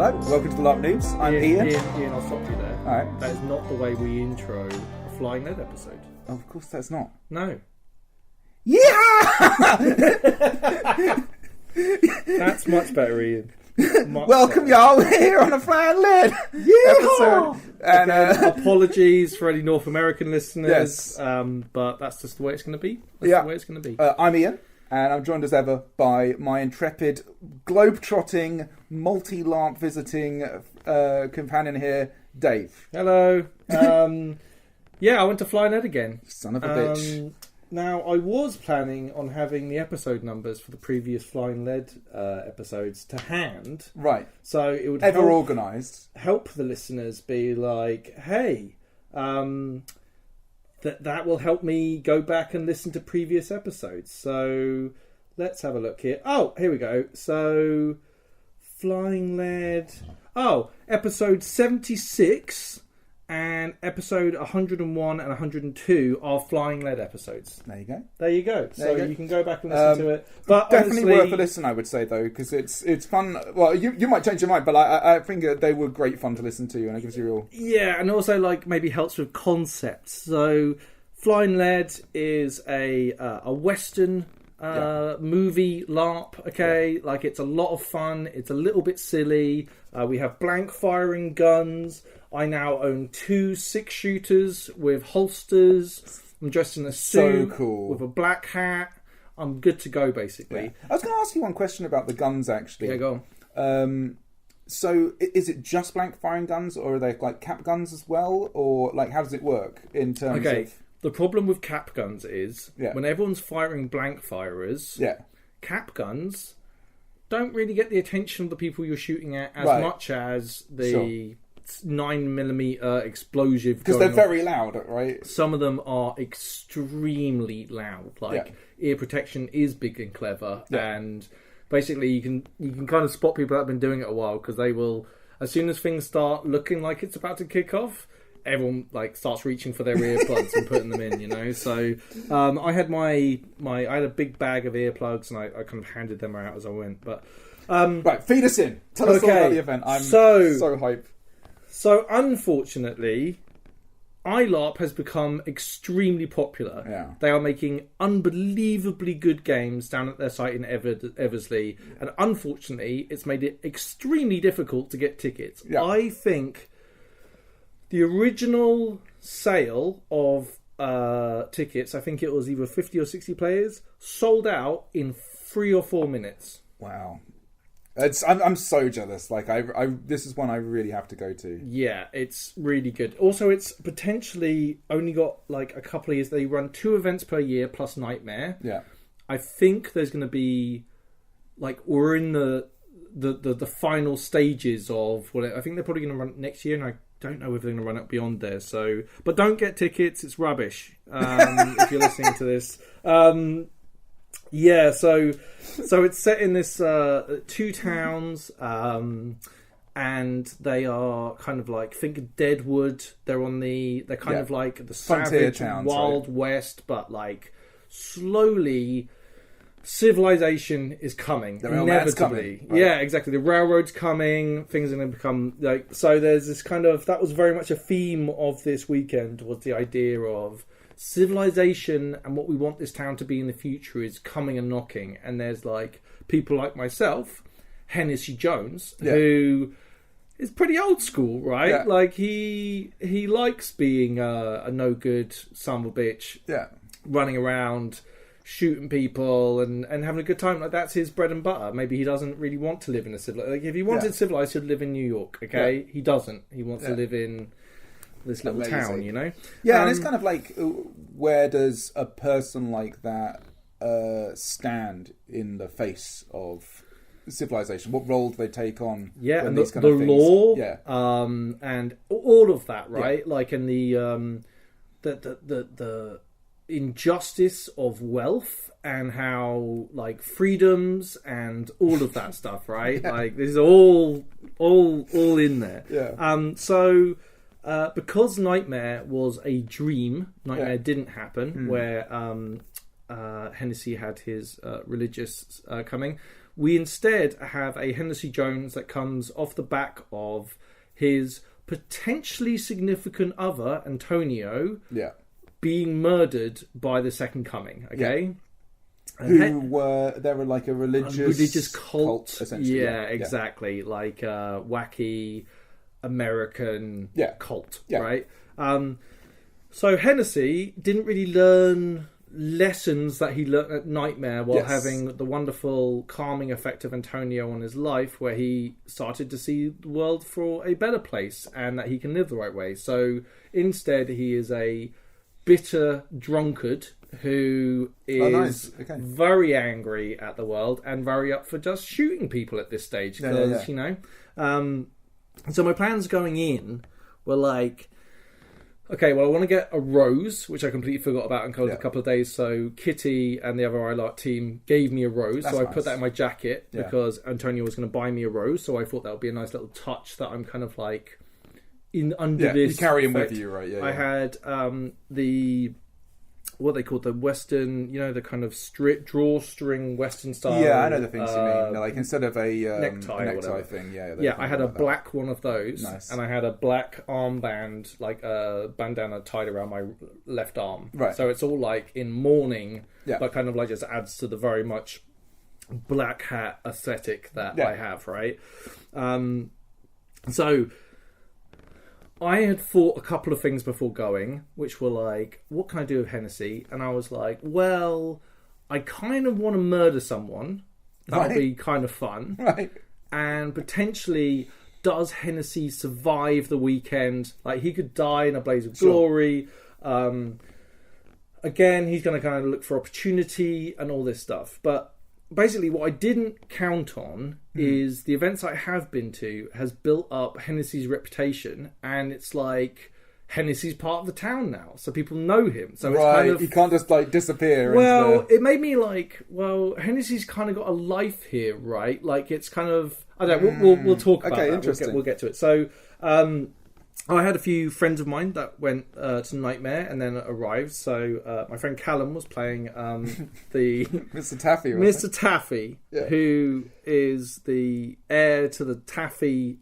Hello, welcome to the LARP News. I'm Ian. Ian, I'll stop you there. All right. That is not the way we intro a Flying Lead episode. Oh, of course that's not. No. Yeah! That's much better, Ian. Welcome, y'all. We're here on a Flying Lead episode. And apologies for any North American listeners. Yes. But that's just the way it's going to be. The way it's going to be. I'm Ian, and I'm joined as ever by my intrepid, globe-trotting, multi-LARP visiting companion here, Dave. Hello. Yeah, I went to Flying Lead again. Son of a bitch. Now, I was planning on having the episode numbers for the previous Flying Lead episodes to hand. Right. So it would ever organised. Help the listeners be like, hey, that will help me go back and listen to previous episodes. So let's have a look here. Oh, here we go. So Flying Lead. Oh, episode 76. And episode 101 and 102 are Flying Lead episodes. There you go. There you go. So you can go back and listen to it. But definitely worth a listen, I would say, though, because it's fun. Well, you might change your mind, but I think they were great fun to listen to, and it gives you real... Yeah, and also maybe helps with concepts. So Flying Lead is a Western movie LARP, okay? Yeah. It's a lot of fun. It's a little bit silly. We have blank firing guns. I now own 2 6-shooters with holsters. I'm dressed in a suit with a black hat. I'm good to go, basically. Yeah. I was going to ask you one question about the guns, actually. Yeah, go on. So is it just blank firing guns, or are they cap guns as well? Or how does it work in terms of... The problem with cap guns is when everyone's firing blank firers, cap guns don't really get the attention of the people you're shooting at as much as the 9mm explosive. Because they're very loud, right? Some of them are extremely loud. Ear protection is big and clever, and basically you can kind of spot people that have been doing it a while, because they will, as soon as things start looking like it's about to kick off, everyone starts reaching for their earplugs and putting them in, you know. So I had I had a big bag of earplugs, and I kind of handed them out as I went. But right, feed us in. Tell us all about the event. I'm so hyped. So unfortunately, iLARP has become extremely popular. Yeah. They are making unbelievably good games down at their site in Eversley, and unfortunately, it's made it extremely difficult to get tickets. Yeah. I think the original sale of tickets, I think it was either 50 or 60 players, sold out in 3 or 4 minutes. Wow. I'm so jealous. This is one I really have to go to. Yeah, it's really good. Also, it's potentially only got a couple of years. They run 2 events per year plus Nightmare. Yeah. I think there's going to be we're in the final stages of what I think they're probably going to run next year, and I don't know if they're going to run up beyond there. So, but don't get tickets; it's rubbish. If you're listening to this, so it's set in this 2 towns, and they are kind of think of Deadwood. They're kind of the savage towns, Wild West, but slowly. Civilization is coming, inevitably. Coming, right? Yeah, exactly. The railroad's coming. Things are going to become so. There's this that was very much a theme of this weekend, was the idea of civilization, and what we want this town to be in the future is coming and knocking. And there's people like myself, Hennessy Jones, who is pretty old school, right? Yeah. He likes being a no good son of a bitch, running around, shooting people and having a good time. That's his bread and butter. Maybe he doesn't really want to live in a civilized... if he wanted civilized, he'd live in New York, okay? Yeah. He doesn't. He wants to live in this little town, you know? Yeah, and it's kind of where does a person like that stand in the face of civilization? What role do they take on? Yeah, and the law, and all of that, right? Yeah. In the injustice of wealth, and how freedoms and all of that stuff, right? This is all in there. Because Nightmare was a dream, Nightmare didn't happen, where Hennessy had his religious coming. we instead have a Hennessy Jones that comes off the back of his potentially significant other, Antonio, being murdered by the Second Coming, okay? They were like a religious cult essentially. Yeah, exactly. Like a wacky American cult, right? So Hennessy didn't really learn lessons that he learned at Nightmare while having the wonderful calming effect of Antonio on his life, where he started to see the world for a better place and that he can live the right way. So instead, he is a bitter drunkard who is very angry at the world and very up for just shooting people at this stage because, you know. So my plans going in were like, okay, well, I want to get a rose, which I completely forgot about in a couple of days. So Kitty and the other ILART team gave me a rose. That's so I put that in my jacket because Antonio was going to buy me a rose. So I thought that would be a nice little touch that I'm kind of like under this. You carry him with you, right? I had what they called the Western, you know, the kind of drawstring Western style. Yeah, I know the things you mean. Like instead of a necktie thing. I had a black one of those, and I had a black armband, like a bandana tied around my left arm. Right. So it's all like in mourning, but kind of like just adds to the very much black hat aesthetic that I have, right? So I had thought a couple of things before going, which were like, what can I do with Hennessy? And I was like, well, I kind of want to murder someone. That would be kind of fun. Right. And potentially, does Hennessy survive the weekend? Like, he could die in a blaze of glory. Again, he's going to kind of look for opportunity and all this stuff. But basically, what I didn't count on is the events I have been to has built up Hennessy's reputation, and it's like Hennessy's part of the town now, so people know him. So it's kind of, he can't just like disappear. Well, it made me like, well, Hennessy's kind of got a life here, right? Like it's kind of, I don't know. We'll talk about that. Interesting. We'll get to it. So I had a few friends of mine that went to Nightmare and then arrived. So my friend Callum was playing the Mr. Taffy. Mr. Taffy, who is the heir to the Taffy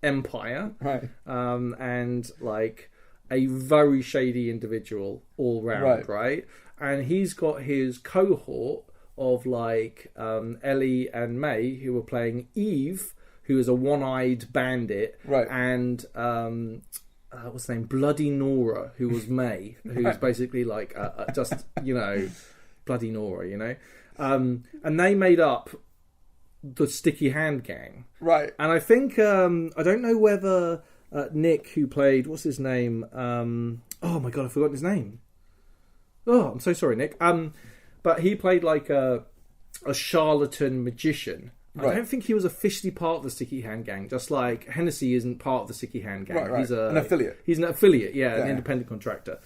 empire, right? And like a very shady individual all round, right? And he's got his cohort of like Ellie and May, who were playing Eve, who is a one-eyed bandit, and what's the name? Bloody Nora, who was May, who's basically like just, you know, Bloody Nora, you know? And they made up the Sticky Hand Gang. Right. And I think, I don't know whether Nick, who played, what's his name? Oh my God, I've forgotten his name. Oh, I'm so sorry, Nick. But he played like a charlatan magician. I don't think he was officially part of the Sticky Hand Gang, just like Hennessy isn't part of the Sticky Hand Gang. Right. He's an affiliate. He's an affiliate, an independent contractor.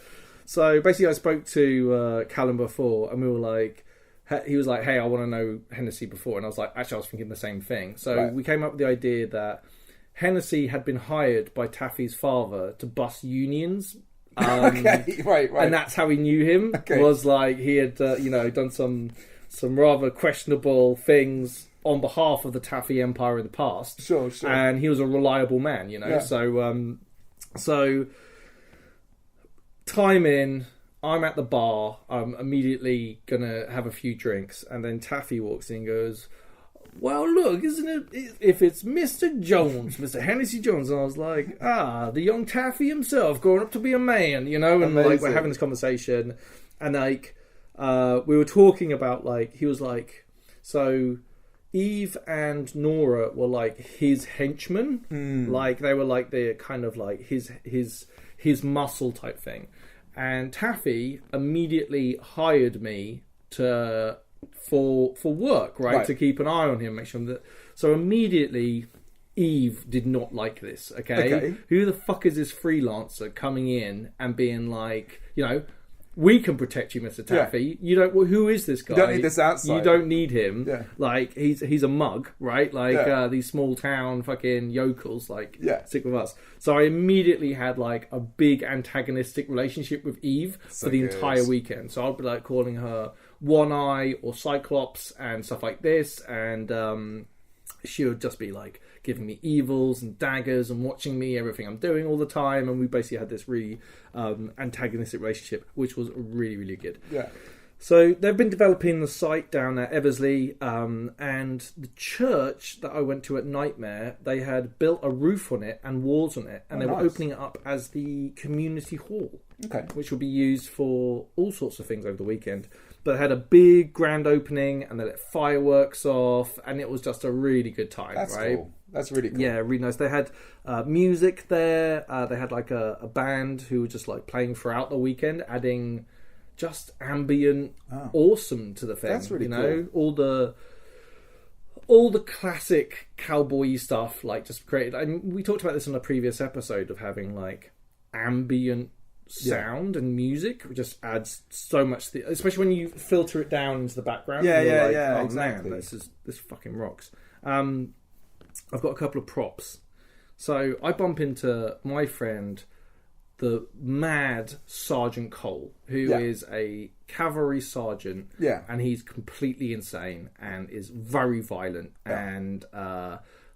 So basically I spoke to Callum before, and we were like, he was like, hey, I want to know Hennessy before. And I was like, actually, I was thinking the same thing. So we came up with the idea that Hennessy had been hired by Taffy's father to bust unions. Right. And that's how he knew him, was like he had, done some rather questionable things on behalf of the Taffy Empire in the past. Sure. And he was a reliable man, you know. Yeah. So time in, I'm at the bar, I'm immediately gonna have a few drinks, and then Taffy walks in and goes, well, look, isn't it, if it's Mr. Jones, Mr. Hennessy Jones? And I was like, the young Taffy himself, growing up to be a man, you know? And like, we're having this conversation, and like, we were talking about, like, he was like, so Eve and Nora were like his henchmen, like they were like the kind of like his muscle type thing, and Taffy immediately hired me for work, right, to keep an eye on him, make sure that. So immediately, Eve did not like this. Okay, who the fuck is this freelancer coming in and being like, you know, we can protect you, Mr. Taffy. You don't. Well, who is this guy? You don't need this outside. You don't need him. Yeah. Like he's a mug, right? Like these small town fucking yokels. Like stick with us. So I immediately had like a big antagonistic relationship with Eve for the entire weekend. So I'd be like calling her One Eye or Cyclops and stuff like this, and she would just be like giving me evils and daggers and watching me everything I'm doing all the time, and we basically had this really antagonistic relationship, which was really, really good. Yeah. So they've been developing the site down at Eversley, and the church that I went to at Nightmare, they had built a roof on it and walls on it, and they were opening it up as the community hall, which will be used for all sorts of things over the weekend. But they had a big grand opening, and they let fireworks off, and it was just a really good time. That's right? cool. That's really cool. Yeah, really nice. They had music there. They had like a band who were just like playing throughout the weekend, adding just ambient awesome to the thing. That's really cool. All the classic cowboy stuff, like just created. And we talked about this on a previous episode of having like ambient sound and music. It just adds so much, especially when you filter it down into the background. Exactly. Man, this fucking rocks. I've got a couple of props. So I bump into my friend, the mad Sergeant Cole, who is a cavalry sergeant, and he's completely insane and is very violent. And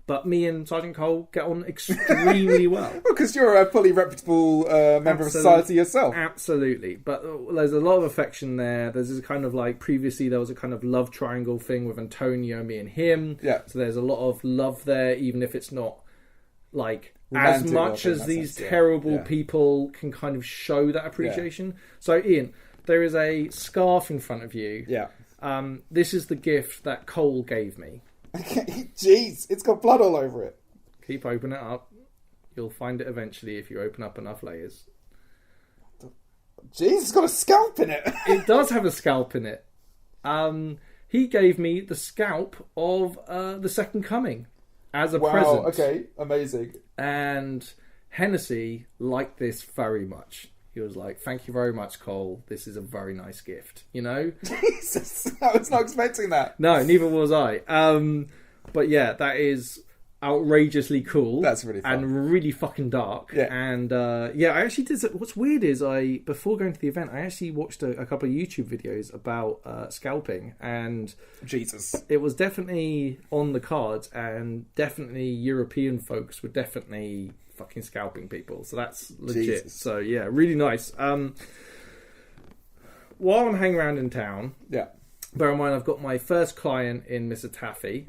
but me and Sergeant Cole get on extremely well. Because you're a fully reputable member of society yourself. Absolutely. But there's a lot of affection there. There's this kind of like, previously there was a kind of love triangle thing with Antonio, me and him. Yeah. So there's a lot of love there, even if it's not like romantic, as much as these terrible people can kind of show that appreciation. So Ian, there is a scarf in front of you. Yeah. This is the gift that Cole gave me. Jeez, it's got blood all over it. Keep opening it up. You'll find it eventually if you open up enough layers. Jeez, it's got a scalp in it. It does have a scalp in it. He gave me the scalp of the Second Coming as a present. Wow, okay, amazing. And Hennessy liked this very much. He was like, "Thank you very much, Cole. This is a very nice gift." You know? Jesus, I was not expecting that. No, neither was I. But yeah, that is outrageously cool. That's really fun. And really fucking dark. Yeah. And I actually did. What's weird is before going to the event, I actually watched a couple of YouTube videos about scalping, and Jesus, it was definitely on the cards, and definitely European folks were definitely fucking scalping people, so that's legit. Jesus. So yeah, really nice. While I'm hanging around in town, bear in mind I've got my first client in Mr. Taffy.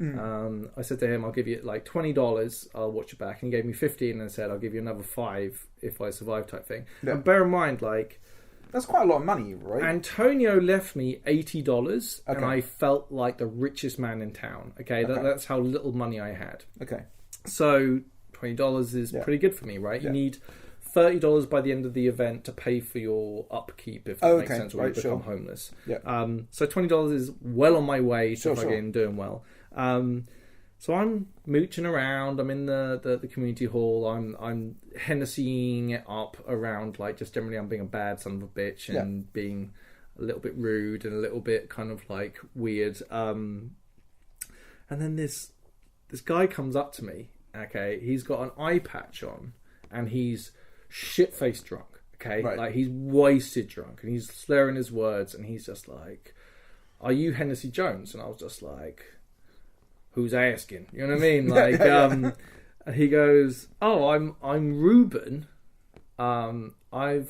I said to him, I'll give you like $20, I'll watch it back, and he gave me 15 and said I'll give you another 5 if I survive, type thing. And bear in mind, like, that's quite a lot of money, right? Antonio left me $80, and I felt like the richest man in town. That's how little money I had. So $20 is pretty good for me, right? You need $30 by the end of the event to pay for your upkeep, if that makes sense, or you become homeless. So $20 is well on my way to fucking doing well. So I'm mooching around. I'm in the community hall. I'm Hennessying it up around, like, just generally I'm being a bad son of a bitch and being a little bit rude and a little bit kind of like weird. And then this guy comes up to me. He's got an eye patch on, and he's shit-faced drunk. Like, he's wasted drunk, and he's slurring his words, and he's just like, "Are you Hennessy Jones?" And I was just like, "Who's asking?" You know what I mean? Like, he goes, "Oh, I'm Ruben. I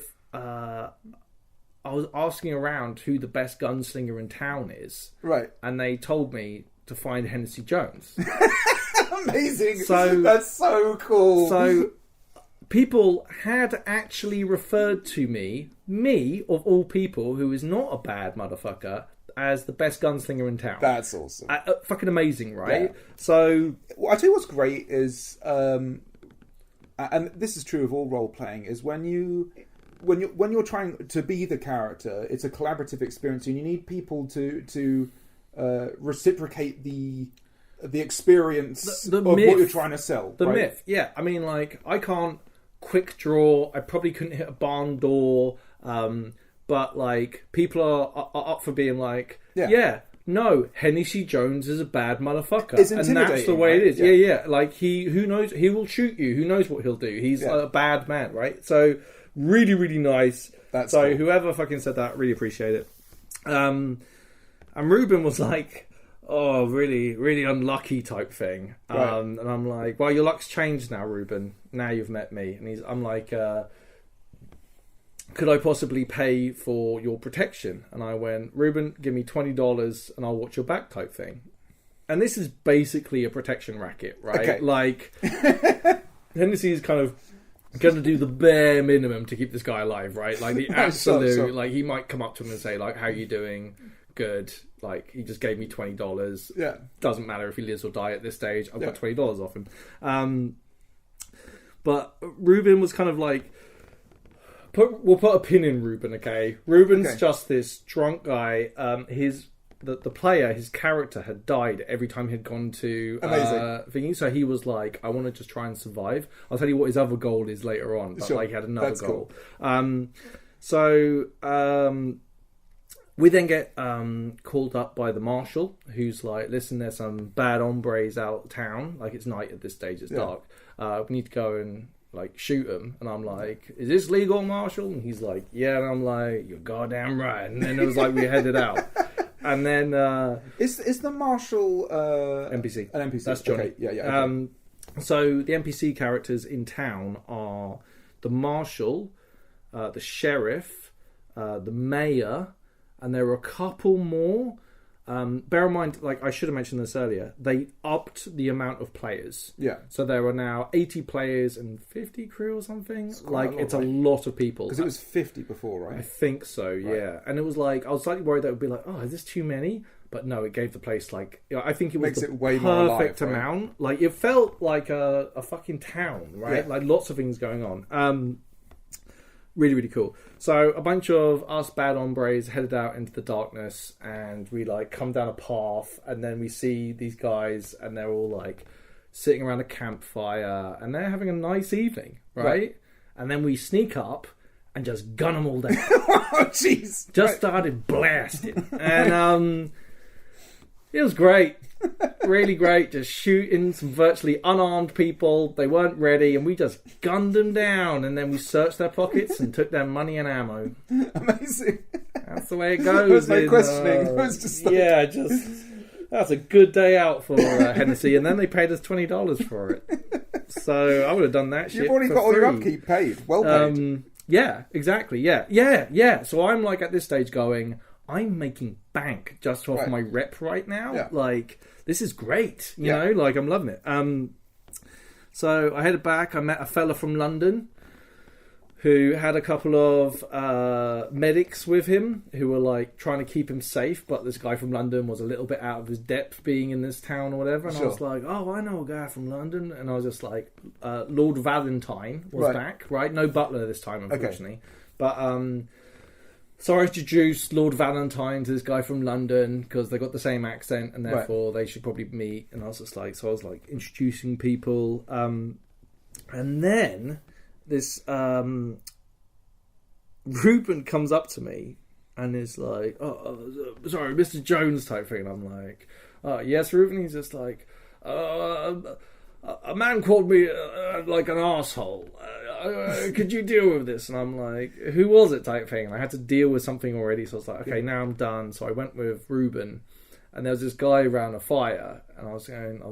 was asking around who the best gunslinger in town is, and they told me to find Hennessy Jones." Amazing. So that's so cool. So people had actually referred to me of all people, who is not a bad motherfucker, as the best gunslinger in town. That's awesome. Fucking amazing, right? So I tell you what's great is, and this is true of all role playing, is when you're trying to be the character, it's a collaborative experience, and you need people to reciprocate the experience the of myth, what you're trying to sell. The myth, yeah. I mean, like, I can't quick draw. I probably couldn't hit a barn door. But, like, people are up for being like, no, Hennessy Jones is a bad motherfucker. It's intimidating, and that's the way it is. Yeah. Like, who knows? He will shoot you. Who knows what he'll do? He's a bad man, right? So, really, really nice. That's so, cool. Whoever fucking said that, really appreciate it. And Ruben was like, oh, really, really unlucky type thing. Right. And I'm like, well, your luck's changed now, Ruben. Now you've met me. And I'm like, could I possibly pay for your protection? And I went, Ruben, give me $20 and I'll watch your back type thing. And this is basically a protection racket, right? Okay. Like, Hennessy is kind of going to do the bare minimum to keep this guy alive, right? Like, the absolute, Sure. like, he might come up to him and say, like, how you doing? Good. Like, he just gave me $20. Yeah. Doesn't matter if he lives or die at this stage. I've got $20 off him. But Ruben was kind of like, we'll put a pin in Ruben, okay? Ruben's just this drunk guy. The player, his character, had died every time he'd gone to thingy. So he was like, I want to just try and survive. I'll tell you what his other goal is later on. But like, he had another goal. Cool. We then get called up by the marshal, who's like, listen, there's some bad hombres out town. Like, it's night at this stage, it's dark. We need to go and like shoot them. And I'm like, is this legal, marshal? And he's like, yeah. And I'm like, you're goddamn right. And then it was like, we headed out. And then is the marshal NPC? An NPC. That's Johnny. Okay. Yeah. Okay. So the NPC characters in town are the marshal, the sheriff, the mayor, and there are a couple more. Bear in mind, like I should have mentioned this earlier, they upped the amount of players. Yeah. So there are now 80 players and 50 crew or something. It's a lot of people. Because it was 50 before, right? I think so, yeah. And it was like, I was slightly worried that it would be like, oh, is this too many? But no, it gave the place like, I think it was Makes the it way more alive, perfect right? amount. Like, it felt like a fucking town, right? Yeah. Like lots of things going on. Really, really cool. So a bunch of us bad hombres headed out into the darkness, and we like come down a path, and then we see these guys, and they're all like sitting around a campfire, and they're having a nice evening, right? And then we sneak up and just gun them all down. Oh, jeez. Just started blasting, and it was great. Really great, just shooting some virtually unarmed people. They weren't ready, and we just gunned them down, and then we searched their pockets and took their money and ammo. Amazing. That's the way it goes. There's no questioning. It was just like... Yeah, that's a good day out for Hennessy, and then they paid us $20 for it. So I would have done that shit. You've already got all your upkeep paid. Well paid. Yeah, exactly. Yeah. So I'm like at this stage going, I'm making bank just off my rep right now. Yeah. Like, this is great. You know, like I'm loving it. So I headed back. I met a fella from London who had a couple of medics with him who were like trying to keep him safe. But this guy from London was a little bit out of his depth being in this town or whatever. And I was like, oh, I know a guy from London. And I was just like, Lord Valentine was back, right? No butler this time, unfortunately. But so I introduced Lord Valentine to this guy from London because they got the same accent and therefore they should probably meet. And I was just like, so I was like introducing people. And then this Ruben comes up to me and is like, oh, sorry, Mr. Jones type thing. And I'm like, yes, Ruben. He's just like, a man called me like an arsehole. Could you deal with this? And I'm like, who was it type thing? And I had to deal with something already. So I was like, okay, now I'm done. So I went with Ruben. And there was this guy around a fire. And I was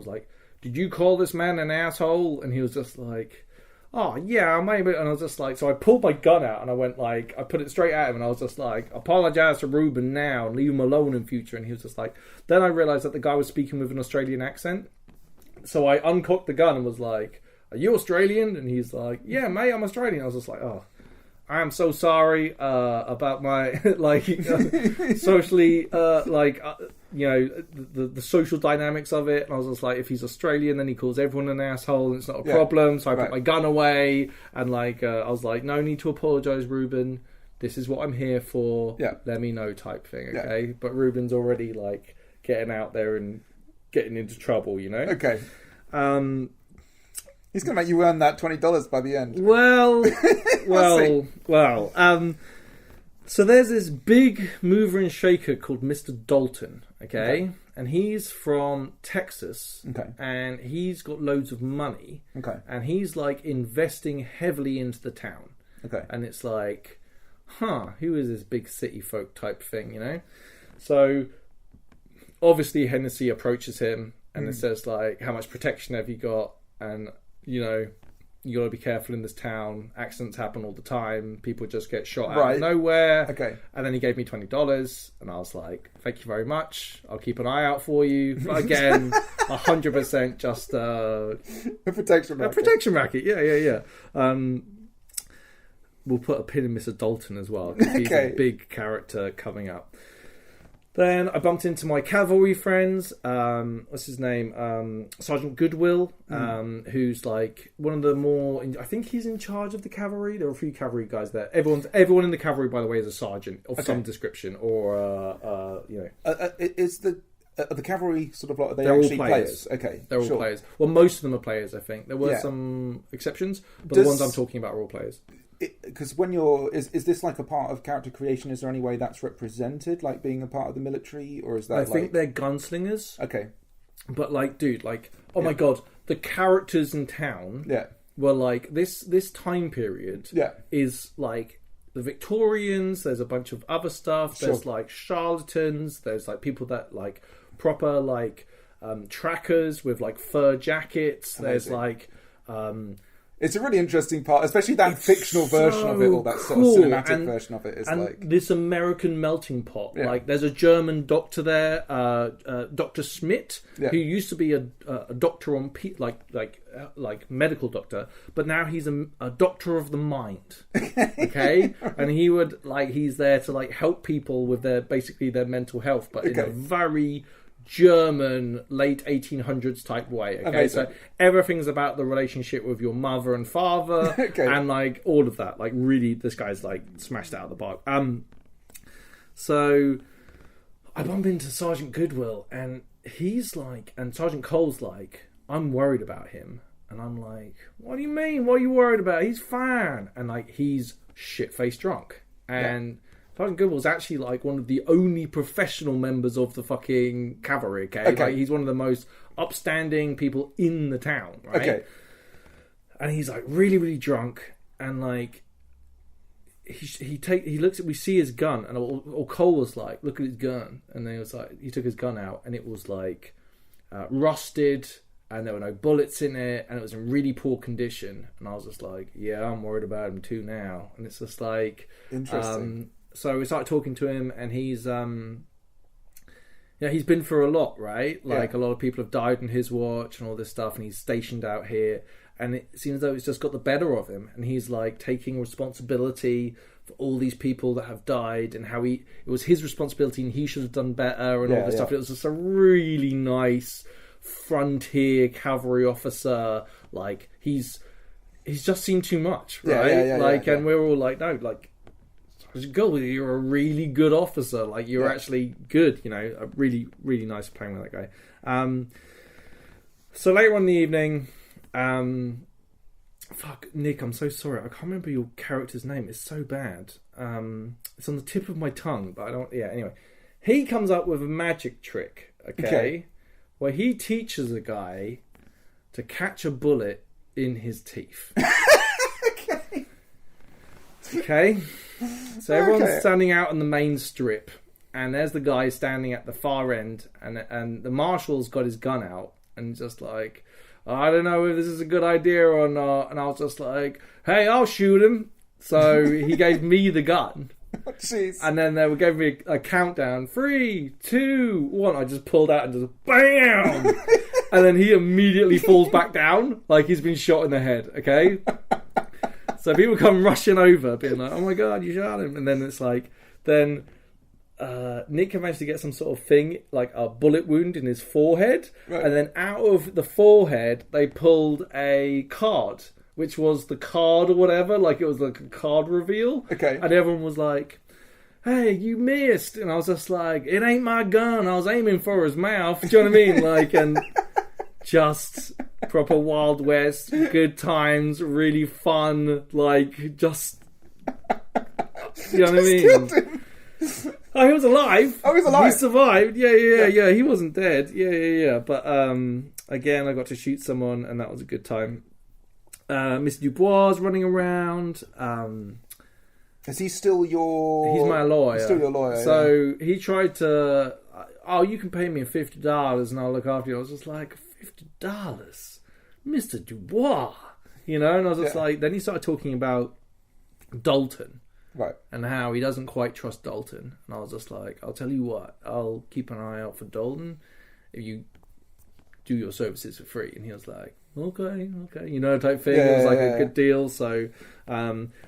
like, did you call this man an asshole? And he was just like, oh, yeah, maybe. And I was just like, so I pulled my gun out and I went like, I put it straight at him. And I was just like, apologise to Ruben now and leave him alone in future. And he was just like, then I realised that the guy was speaking with an Australian accent. So I uncocked the gun and was like, are you Australian? And he's like, yeah, mate, I'm Australian. I was just like, oh, I am so sorry about my, socially, the social dynamics of it. And I was just like, if he's Australian, then he calls everyone an asshole and it's not a problem. So I put my gun away and I was like, no need to apologise, Ruben. This is what I'm here for. Yeah. Let me know type thing, okay? Yeah. But Ruben's already like getting out there and getting into trouble, you know? Okay. He's going to make you earn that $20 by the end. Well. So there's this big mover and shaker called Mr. Dalton, okay? And he's from Texas. Okay. And he's got loads of money. Okay. And he's like investing heavily into the town. Okay. And it's like, who is this big city folk type thing, you know? So obviously Hennessy approaches him and it says like, how much protection have you got? And you know, you got to be careful in this town. Accidents happen all the time. People just get shot out of nowhere. Okay. And then he gave me $20, and I was like, "Thank you very much. I'll keep an eye out for you." But again, 100% just a protection racket. A protection racket. Yeah. We'll put a pin in Mr. Dalton as well, because he's a big character coming up. Then I bumped into my cavalry friends. What's his name? Sergeant Goodwill, who's like one of the more. I think he's in charge of the cavalry. There are a few cavalry guys there. Everyone in the cavalry, by the way, is a sergeant of some description, or you know. Is the cavalry sort of like they're actually all players? Okay, they're all players. Well, most of them are players. I think there were some exceptions, but the ones I'm talking about are all players. Because when you're is this like a part of character creation? Is there any way that's represented, like being a part of the military, or is that? I think they're gunslingers. Okay, but like, dude, like, oh my god, the characters in town, were like this time period, is like the Victorians. There's a bunch of other stuff. There's like charlatans. There's like people that like proper like trackers with like fur jackets. Amazing. There's like. It's a really interesting part, especially that fictional version of it, or that sort of cinematic version of it. Is like this American melting pot. Yeah. Like, there's a German doctor there, Dr. Schmidt, who used to be a doctor on like medical doctor, but now he's a doctor of the mind. Okay, and he's there to like help people with their mental health, but in a very German late 1800s type way. Okay, amazing. So everything's about the relationship with your mother and father, and like all of that. Like, really, this guy's like smashed out of the park. So I bump into Sergeant Goodwill, and he's like, and Sergeant Cole's like, I'm worried about him, and I'm like, what do you mean? What are you worried about? He's fine, and like he's shit-faced drunk, and. Sergeant Goodwill's actually like one of the only professional members of the fucking cavalry, okay? Like, he's one of the most upstanding people in the town, right? Okay. And he's like really, really drunk, and like he looks at, we see his gun, and or Cole was like, look at his gun, and then it was like he took his gun out, and it was like rusted, and there were no bullets in it, and it was in really poor condition, and I was just like, yeah, I'm worried about him too now, and it's just like interesting. So we started talking to him, and he's he's been through a lot, right? Like a lot of people have died in his watch and all this stuff, and he's stationed out here, and it seems as though it's just got the better of him, and he's like taking responsibility for all these people that have died, and how it was his responsibility and he should have done better, and all this stuff. It was just a really nice frontier cavalry officer. Like, he's just seen too much, right? And we're all like, no, like, Goodwill, you're a really good officer. Like, you're actually good. You know, a really, really nice playing with that guy. So later on in the evening, fuck, Nick, I'm so sorry. I can't remember your character's name. It's so bad. It's on the tip of my tongue, but I don't. Yeah. Anyway, he comes up with a magic trick. Okay, where he teaches a guy to catch a bullet in his teeth. Okay. So everyone's standing out on the main strip, and there's the guy standing at the far end, and the marshal's got his gun out, and just like, I don't know if this is a good idea or not, and I was just like, hey, I'll shoot him. So he gave me the gun. Jeez. And then they gave me a countdown, 3, 2, 1. I just pulled out and just BAM! And then he immediately falls back down like he's been shot in the head. Okay. So people come rushing over, being like, "Oh my god, you shot him!" And then it's like, then Nick managed to get some sort of thing, like a bullet wound in his forehead, and then out of the forehead they pulled a card, which was the card or whatever, like it was like a card reveal. Okay. And everyone was like, "Hey, you missed," and I was just like, "It ain't my gun. I was aiming for his mouth." Do you know what I mean? Like, and just proper Wild West, good times, really fun, like, just, you know what I mean? Oh, he was alive. Oh, he was alive. He survived. Yeah. He wasn't dead. Yeah. But again, I got to shoot someone, and that was a good time. Mr. Dubois running around. Is he still your? He's my lawyer. He's still your lawyer. So he tried to. oh, you can pay me $50 and I'll look after you. I was just like, $50? Mr. Dubois? And I was just like, then he started talking about Dalton. Right. And how he doesn't quite trust Dalton. And I was just like, I'll tell you what, I'll keep an eye out for Dalton if you do your services for free. And he was like, okay, type thing. It was like a good deal. So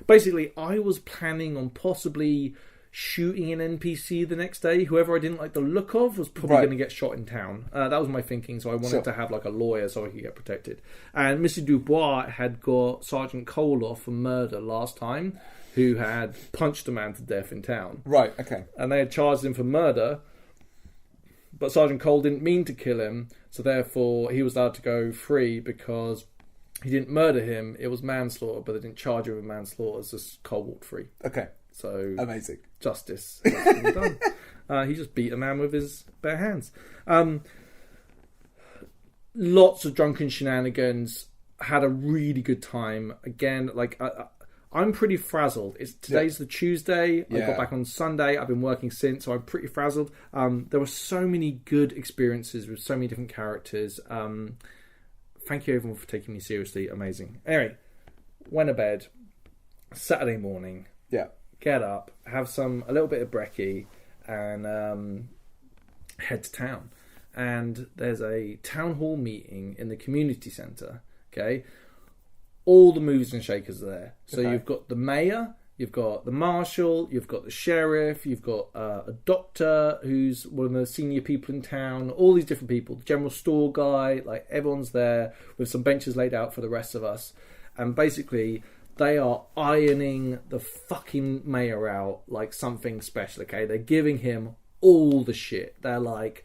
basically, I was planning on possibly shooting an NPC the next day. Whoever I didn't like the look of was probably going to get shot in town. That was my thinking. So I wanted to have like a lawyer so I could get protected. And Mr. Dubois had got Sergeant Cole off for murder last time, who had punched a man to death in town. Right, okay. And they had charged him for murder, but Sergeant Cole didn't mean to kill him, so therefore he was allowed to go free because he didn't murder him. It was manslaughter, but they didn't charge him with manslaughter, so Cole walked free. Okay. So amazing. Justice has been done. He just beat a man with his bare hands. Lots of drunken shenanigans. Had a really good time. Again, like... I'm pretty frazzled. Today's the Tuesday. I got back on Sunday. I've been working since, so I'm pretty frazzled. There were so many good experiences with so many different characters. Thank you everyone for taking me seriously. Amazing. Anyway, went to bed. Saturday morning. Yeah. Get up, have a little bit of brekkie, and head to town. And there's a town hall meeting in the community centre. Okay. All the movers and shakers are there. So you've got the mayor, you've got the marshal, you've got the sheriff, you've got a doctor who's one of the senior people in town, all these different people, the general store guy, like everyone's there with some benches laid out for the rest of us. And basically, they are ironing the fucking mayor out like something special, okay? They're giving him all the shit. They're like,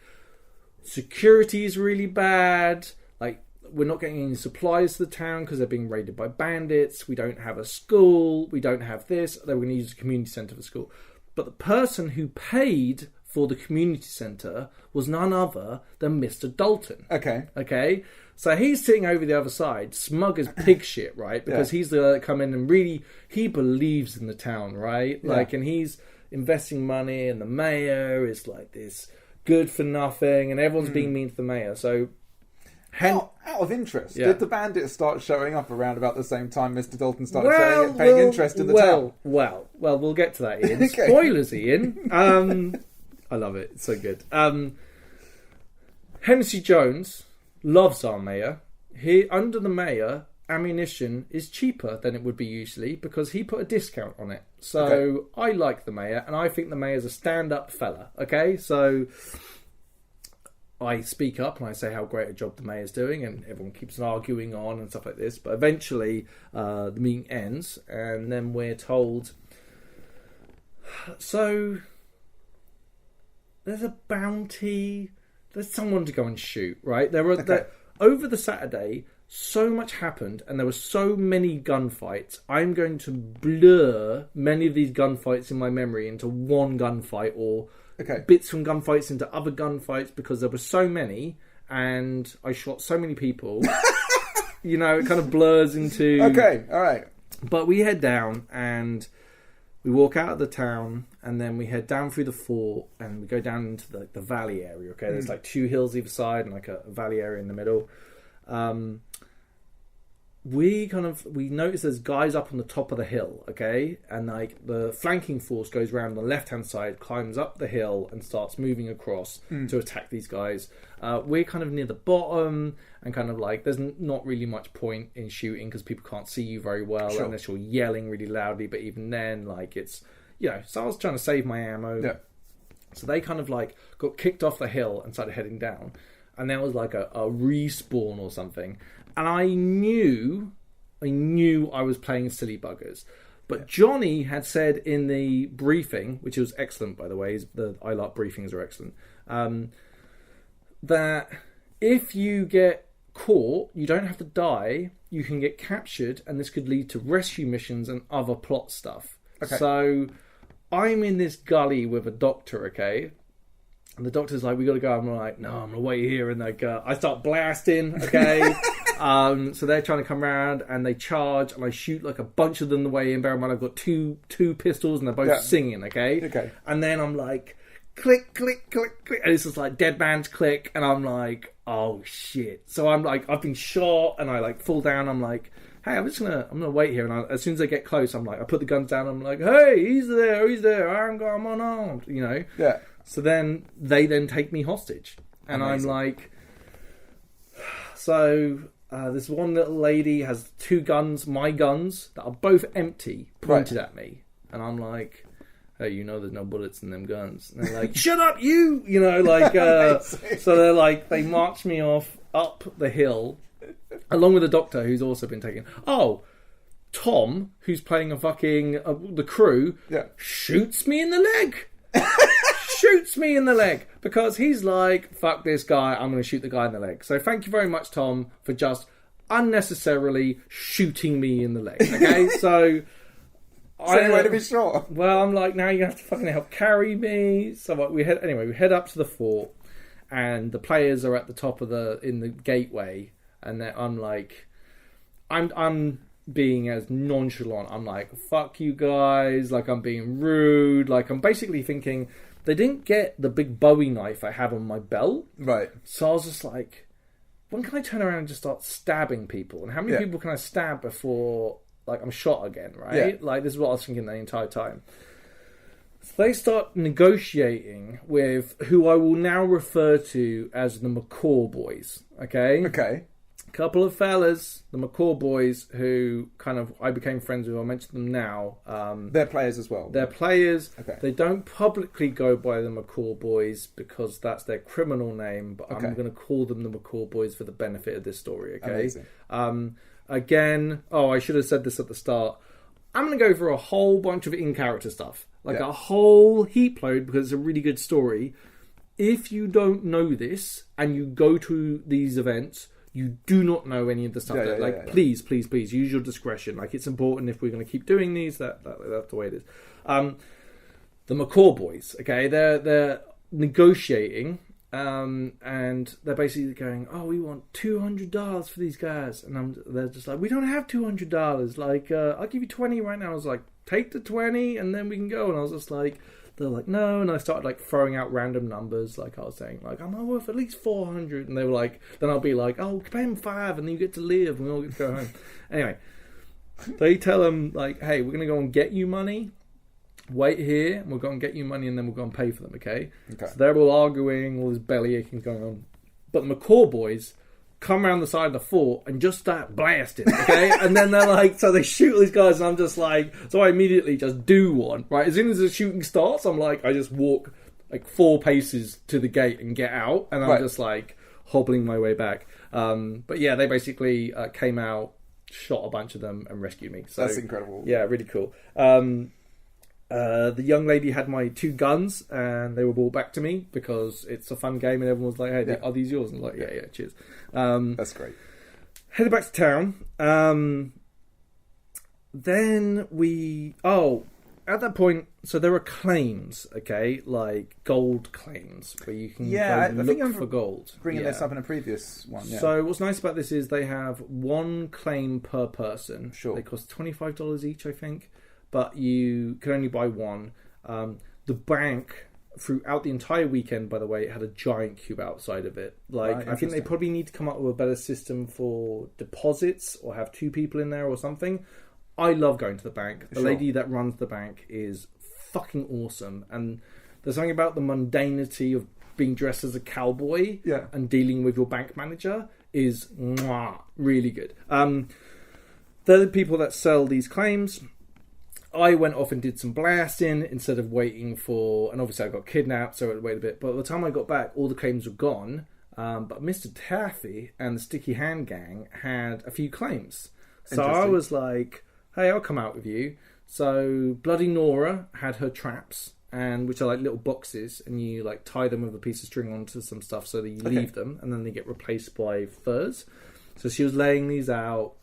security is really bad, like, we're not getting any supplies to the town because they're being raided by bandits. We don't have a school. We don't have this. They were going to use a community centre for school. But the person who paid for the community centre was none other than Mr. Dalton. Okay? So he's sitting over the other side, smug as pig shit, right? Because he's the guy that come in and really, he believes in the town, right? Yeah. Like, and he's investing money, and the mayor is like this good for nothing, and everyone's being mean to the mayor. So... Out of interest, did the bandits start showing up around about the same time Mr. Dalton started paying interest in the town? Well, we'll get to that, Ian. Okay. Spoilers, Ian. I love it. It's so good. Hennessy Jones loves our mayor. Under the mayor, ammunition is cheaper than it would be usually because he put a discount on it. So I like the mayor, and I think the mayor's a stand-up fella. Okay, so... I speak up and I say how great a job the mayor's doing, and everyone keeps arguing on and stuff like this. But eventually, the meeting ends, and then we're told, so there's a bounty. There's someone to go and shoot, right? Over the Saturday, so much happened, and there were so many gunfights. I'm going to blur many of these gunfights in my memory into one gunfight, or bits from gunfights into other gunfights, because there were so many and I shot so many people. It kind of blurs into... Okay, all right. But we head down and we walk out of the town, and then we head down through the fort and we go down into the valley area, okay? There's like two hills either side and like a valley area in the middle. We notice there's guys up on the top of the hill, okay? And like the flanking force goes around on the left-hand side, climbs up the hill and starts moving across to attack these guys. We're kind of near the bottom, and kind of like there's not really much point in shooting because people can't see you very well unless you're yelling really loudly. But even then, like it's, so I was trying to save my ammo. Yeah. So they kind of like got kicked off the hill and started heading down. And there was like a respawn or something. And I knew I was playing silly buggers. But Johnny had said in the briefing, which was excellent, by the way, the ILARP briefings are excellent, that if you get caught, you don't have to die, you can get captured, and this could lead to rescue missions and other plot stuff. Okay. So I'm in this gully with a doctor, okay? And the doctor's like, we got to go. I'm like, no, I'm going to wait here. And like, I start blasting, okay? So they're trying to come around, and they charge, and I shoot like a bunch of them the way in. Bear in mind, I've got two pistols, and they're both singing, okay? Okay. And then I'm like, click, click, click, click, and it's just like dead man's click, and I'm like, oh shit. So I'm like, I've been shot, and I like fall down. I'm like, hey, I'm gonna wait here, and as soon as I get close, I'm like, I put the guns down. I'm like, hey, he's there. I'm unarmed, you know. Yeah. So then they take me hostage, and Amazing. I'm like, so this one little lady has 2 guns, my guns that are both empty, pointed at me, and I'm like, hey, you know there's no bullets in them guns. And they're like, shut up, you know, like, so they're like, they march me off up the hill, along with the doctor who's also been taken. Oh, Tom, who's playing a fucking, the crew, shoots me in the leg. Shoots me in the leg. Because he's like, fuck this guy, I'm going to shoot the guy in the leg. So thank you very much, Tom, for just unnecessarily shooting me in the leg. Okay, so... Same way to be shot. Well, I'm like, now you have to fucking help carry me. So we head up to the fort, and the players are at the top of in the gateway, and I'm like, I'm being as nonchalant. I'm like, fuck you guys, like I'm being rude, like I'm basically thinking they didn't get the big Bowie knife I had on my belt, right? So I was just like, when can I turn around and just start stabbing people? And how many people can I stab before? Like, I'm shot again, right? Yeah. Like, this is what I was thinking the entire time. So they start negotiating with who I will now refer to as the McCaw boys, okay? Okay. A couple of fellas, the McCaw boys, who kind of I became friends with. I'll mention them now. They're players as well. They're players. Okay. They don't publicly go by the McCaw boys because that's their criminal name, but I'm going to call them the McCaw boys for the benefit of this story, okay? Amazing. Again, I should have said this at the start. I'm going to go for a whole bunch of in-character stuff. Like a whole heap load because it's a really good story. If you don't know this and you go to these events, you do not know any of the stuff. Please, use your discretion. Like, it's important if we're going to keep doing these. That's the way it is. The McCaw boys, okay? They're negotiating. And they're basically going, oh, we want $200 for these guys, and they're just like, we don't have $200. Like, I'll give you 20 right now. I was like, take the 20, and then we can go. And I was just like, they're like, no. And I started like throwing out random numbers, like I was saying, like, I'm worth at least 400. And they were like, then I'll be like, oh, pay him 5, and then you get to live, and we all get to go home. Anyway, they tell them like, hey, we're gonna go and get you money. Wait here, and we'll go and get you money, and then we'll go and pay for them, okay? So they're all arguing, all this belly aching going on. But the McCaw boys come around the side of the fort and just start blasting, okay? And then they're like, so they shoot these guys, and I'm just like, so I immediately just do one, right? As soon as the shooting starts, I'm like, I just walk like 4 paces to the gate and get out, and I'm just like hobbling my way back. But yeah, they basically came out, shot a bunch of them, and rescued me. So that's incredible. Yeah, really cool. The young lady had my 2 guns, and they were brought back to me because it's a fun game, and everyone was like, hey, are these yours? And I'm like, yeah, cheers. That's great. Headed back to town. Then at that point, so there are claims, okay, like gold claims, where you can look for gold. Bringing this up in a previous one. Yeah. So what's nice about this is they have 1 claim per person. Sure. They cost $25 each, I think. But you can only buy 1. The bank, throughout the entire weekend, by the way, it had a giant cube outside of it. Like, I think they probably need to come up with a better system for deposits or have 2 people in there or something. I love going to the bank. The lady that runs the bank is fucking awesome. And there's something about the mundanity of being dressed as a cowboy and dealing with your bank manager is really good. They're the people that sell these claims. I went off and did some blasting instead of waiting for... And obviously I got kidnapped, so I had to wait a bit. But by the time I got back, all the claims were gone. But Mr. Taffy and the Sticky Hand Gang had a few claims. So I was like, hey, I'll come out with you. So Bloody Nora had her traps, and which are like little boxes, and you like tie them with a piece of string onto some stuff so that you leave them, and then they get replaced by furs. So she was laying these out.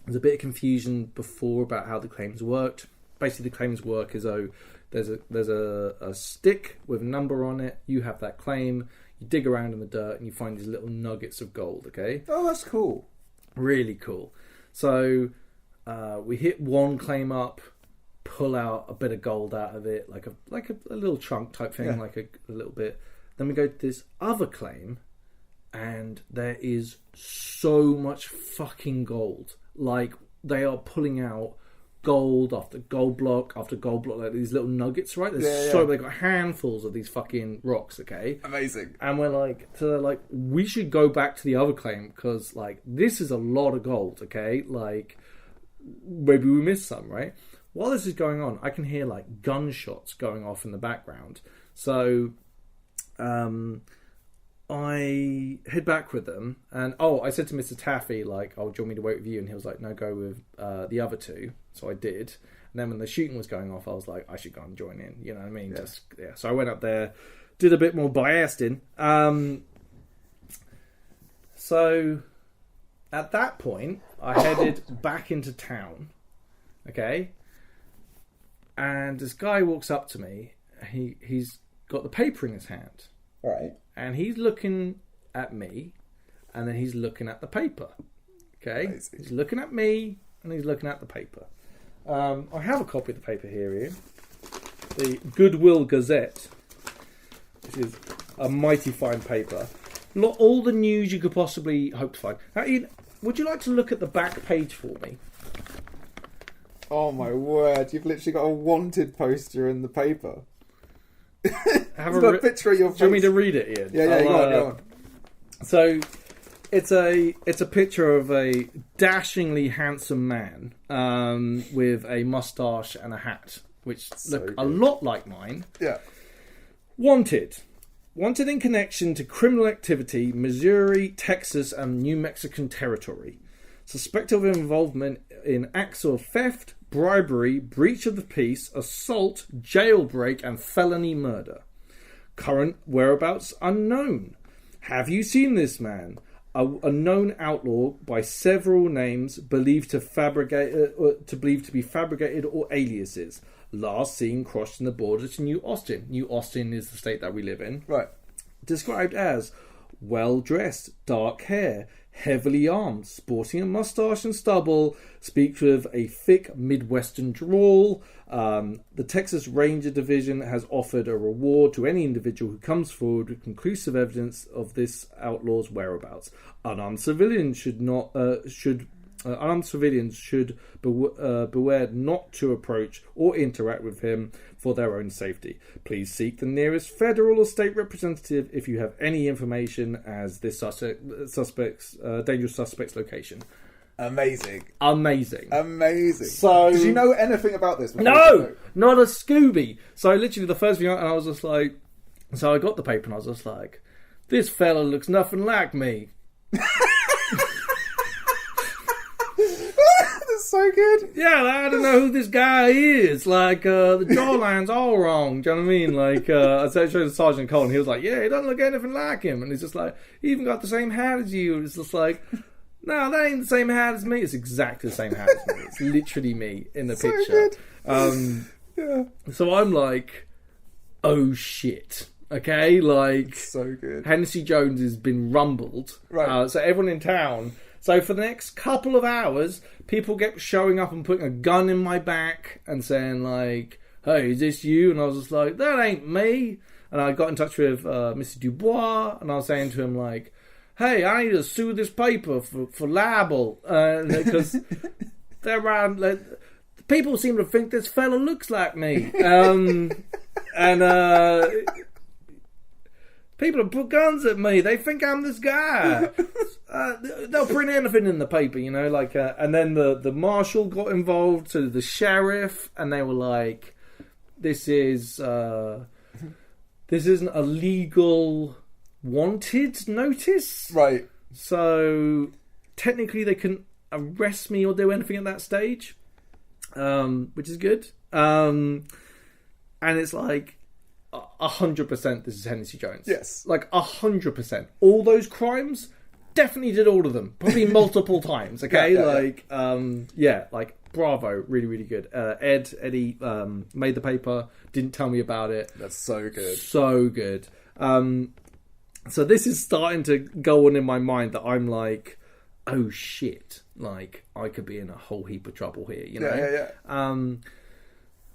There's a bit of confusion before about how the claims worked. Basically, the claims work as though there's a stick with a number on it. You have that claim. You dig around in the dirt and you find these little nuggets of gold. Okay. Oh, that's cool. Really cool. So we hit 1 claim up. pull out a bit of gold out of it, like a little chunk type thing, like a little bit. Then we go to this other claim, and there is so much fucking gold. Like, they are pulling out gold after gold block after gold block, like these little nuggets, right? They've got handfuls of these fucking rocks, okay? Amazing. And we're like, so they're like, we should go back to the other claim, because, like, this is a lot of gold, okay? Like, maybe we missed some, right? While this is going on, I can hear, like, gunshots going off in the background. So, I head back with them, and I said to Mr. Taffy, like, do you want me to wait with you? And he was like, no, go with the other two. So I did. And then when the shooting was going off, I was like, I should go and join in. You know what I mean? Yeah. So I went up there, did a bit more biasing. So at that point, I headed back into town. Okay. And this guy walks up to me. He's got the paper in his hand. Right. And he's looking at me, and then he's looking at the paper. Okay? Amazing. He's looking at me, and he's looking at the paper. I have a copy of the paper here, Ian. The Goodwill Gazette. This is a mighty fine paper. All the news you could possibly hope to find. Now, Ian, would you like to look at the back page for me? Oh my word, you've literally got a wanted poster in the paper. Have a picture of your face. Do you want me to read it, Ian? Yeah, go on. So, it's a picture of a dashingly handsome man with a mustache and a hat, which look a lot like mine. Yeah. Wanted in connection to criminal activity, Missouri, Texas, and New Mexican territory. Suspected of involvement in acts of theft, bribery, breach of the peace, assault, jailbreak, and felony murder. Current whereabouts unknown. Have you seen this man? A known outlaw by several names, believed to be fabricated or aliases. Last seen crossing the border to New Austin. New Austin is the state that we live in. Right. Described as well dressed, dark hair, heavily armed, sporting a mustache and stubble, speaks with a thick Midwestern drawl. The Texas Ranger Division has offered a reward to any individual who comes forward with conclusive evidence of this outlaw's whereabouts. Unarmed civilians should beware not to approach or interact with him for their own safety. Please seek the nearest federal or state representative if you have any information as this dangerous suspect's location. Amazing. So, did you know anything about this? No, not a Scooby. So literally the first thing I was just like, so I got the paper and I was just like, this fella looks nothing like me. So good. Yeah, I don't know who this guy is. Like, the jawline's all wrong. Do you know what I mean? Like, I showed the Sergeant Cole, and he was like, yeah, he doesn't look anything like him. And he's just like, he even got the same hat as you. It's just like, no, that ain't the same hat as me. It's exactly the same hat as me. It's literally me in the picture. Yeah. So I'm like, oh shit. Okay, like, it's so good. Hennessy Jones has been rumbled. Right. So everyone in town. So for the next couple of hours, people kept showing up and putting a gun in my back and saying like, hey, is this you? And I was just like, that ain't me. And I got in touch with Mr. Dubois, and I was saying to him like, hey, I need to sue this paper for libel. Because they're around, like, people seem to think this fella looks like me. People have put guns at me. They think I'm this guy. They'll print anything in the paper, you know. Like, and then the marshal got involved, so the sheriff, and they were like, "This isn't a legal wanted notice, right? So technically, they couldn't arrest me or do anything at that stage, which is good. And it's like." 100% this is Hennessy Jones. Yes. Like 100%. All those crimes, definitely did all of them. Probably multiple times, okay? Like, bravo. Really, really good. Eddie made the paper, didn't tell me about it. That's so good. So good. So this is starting to go on in my mind that I'm like, oh shit. Like, I could be in a whole heap of trouble here, you know? Yeah.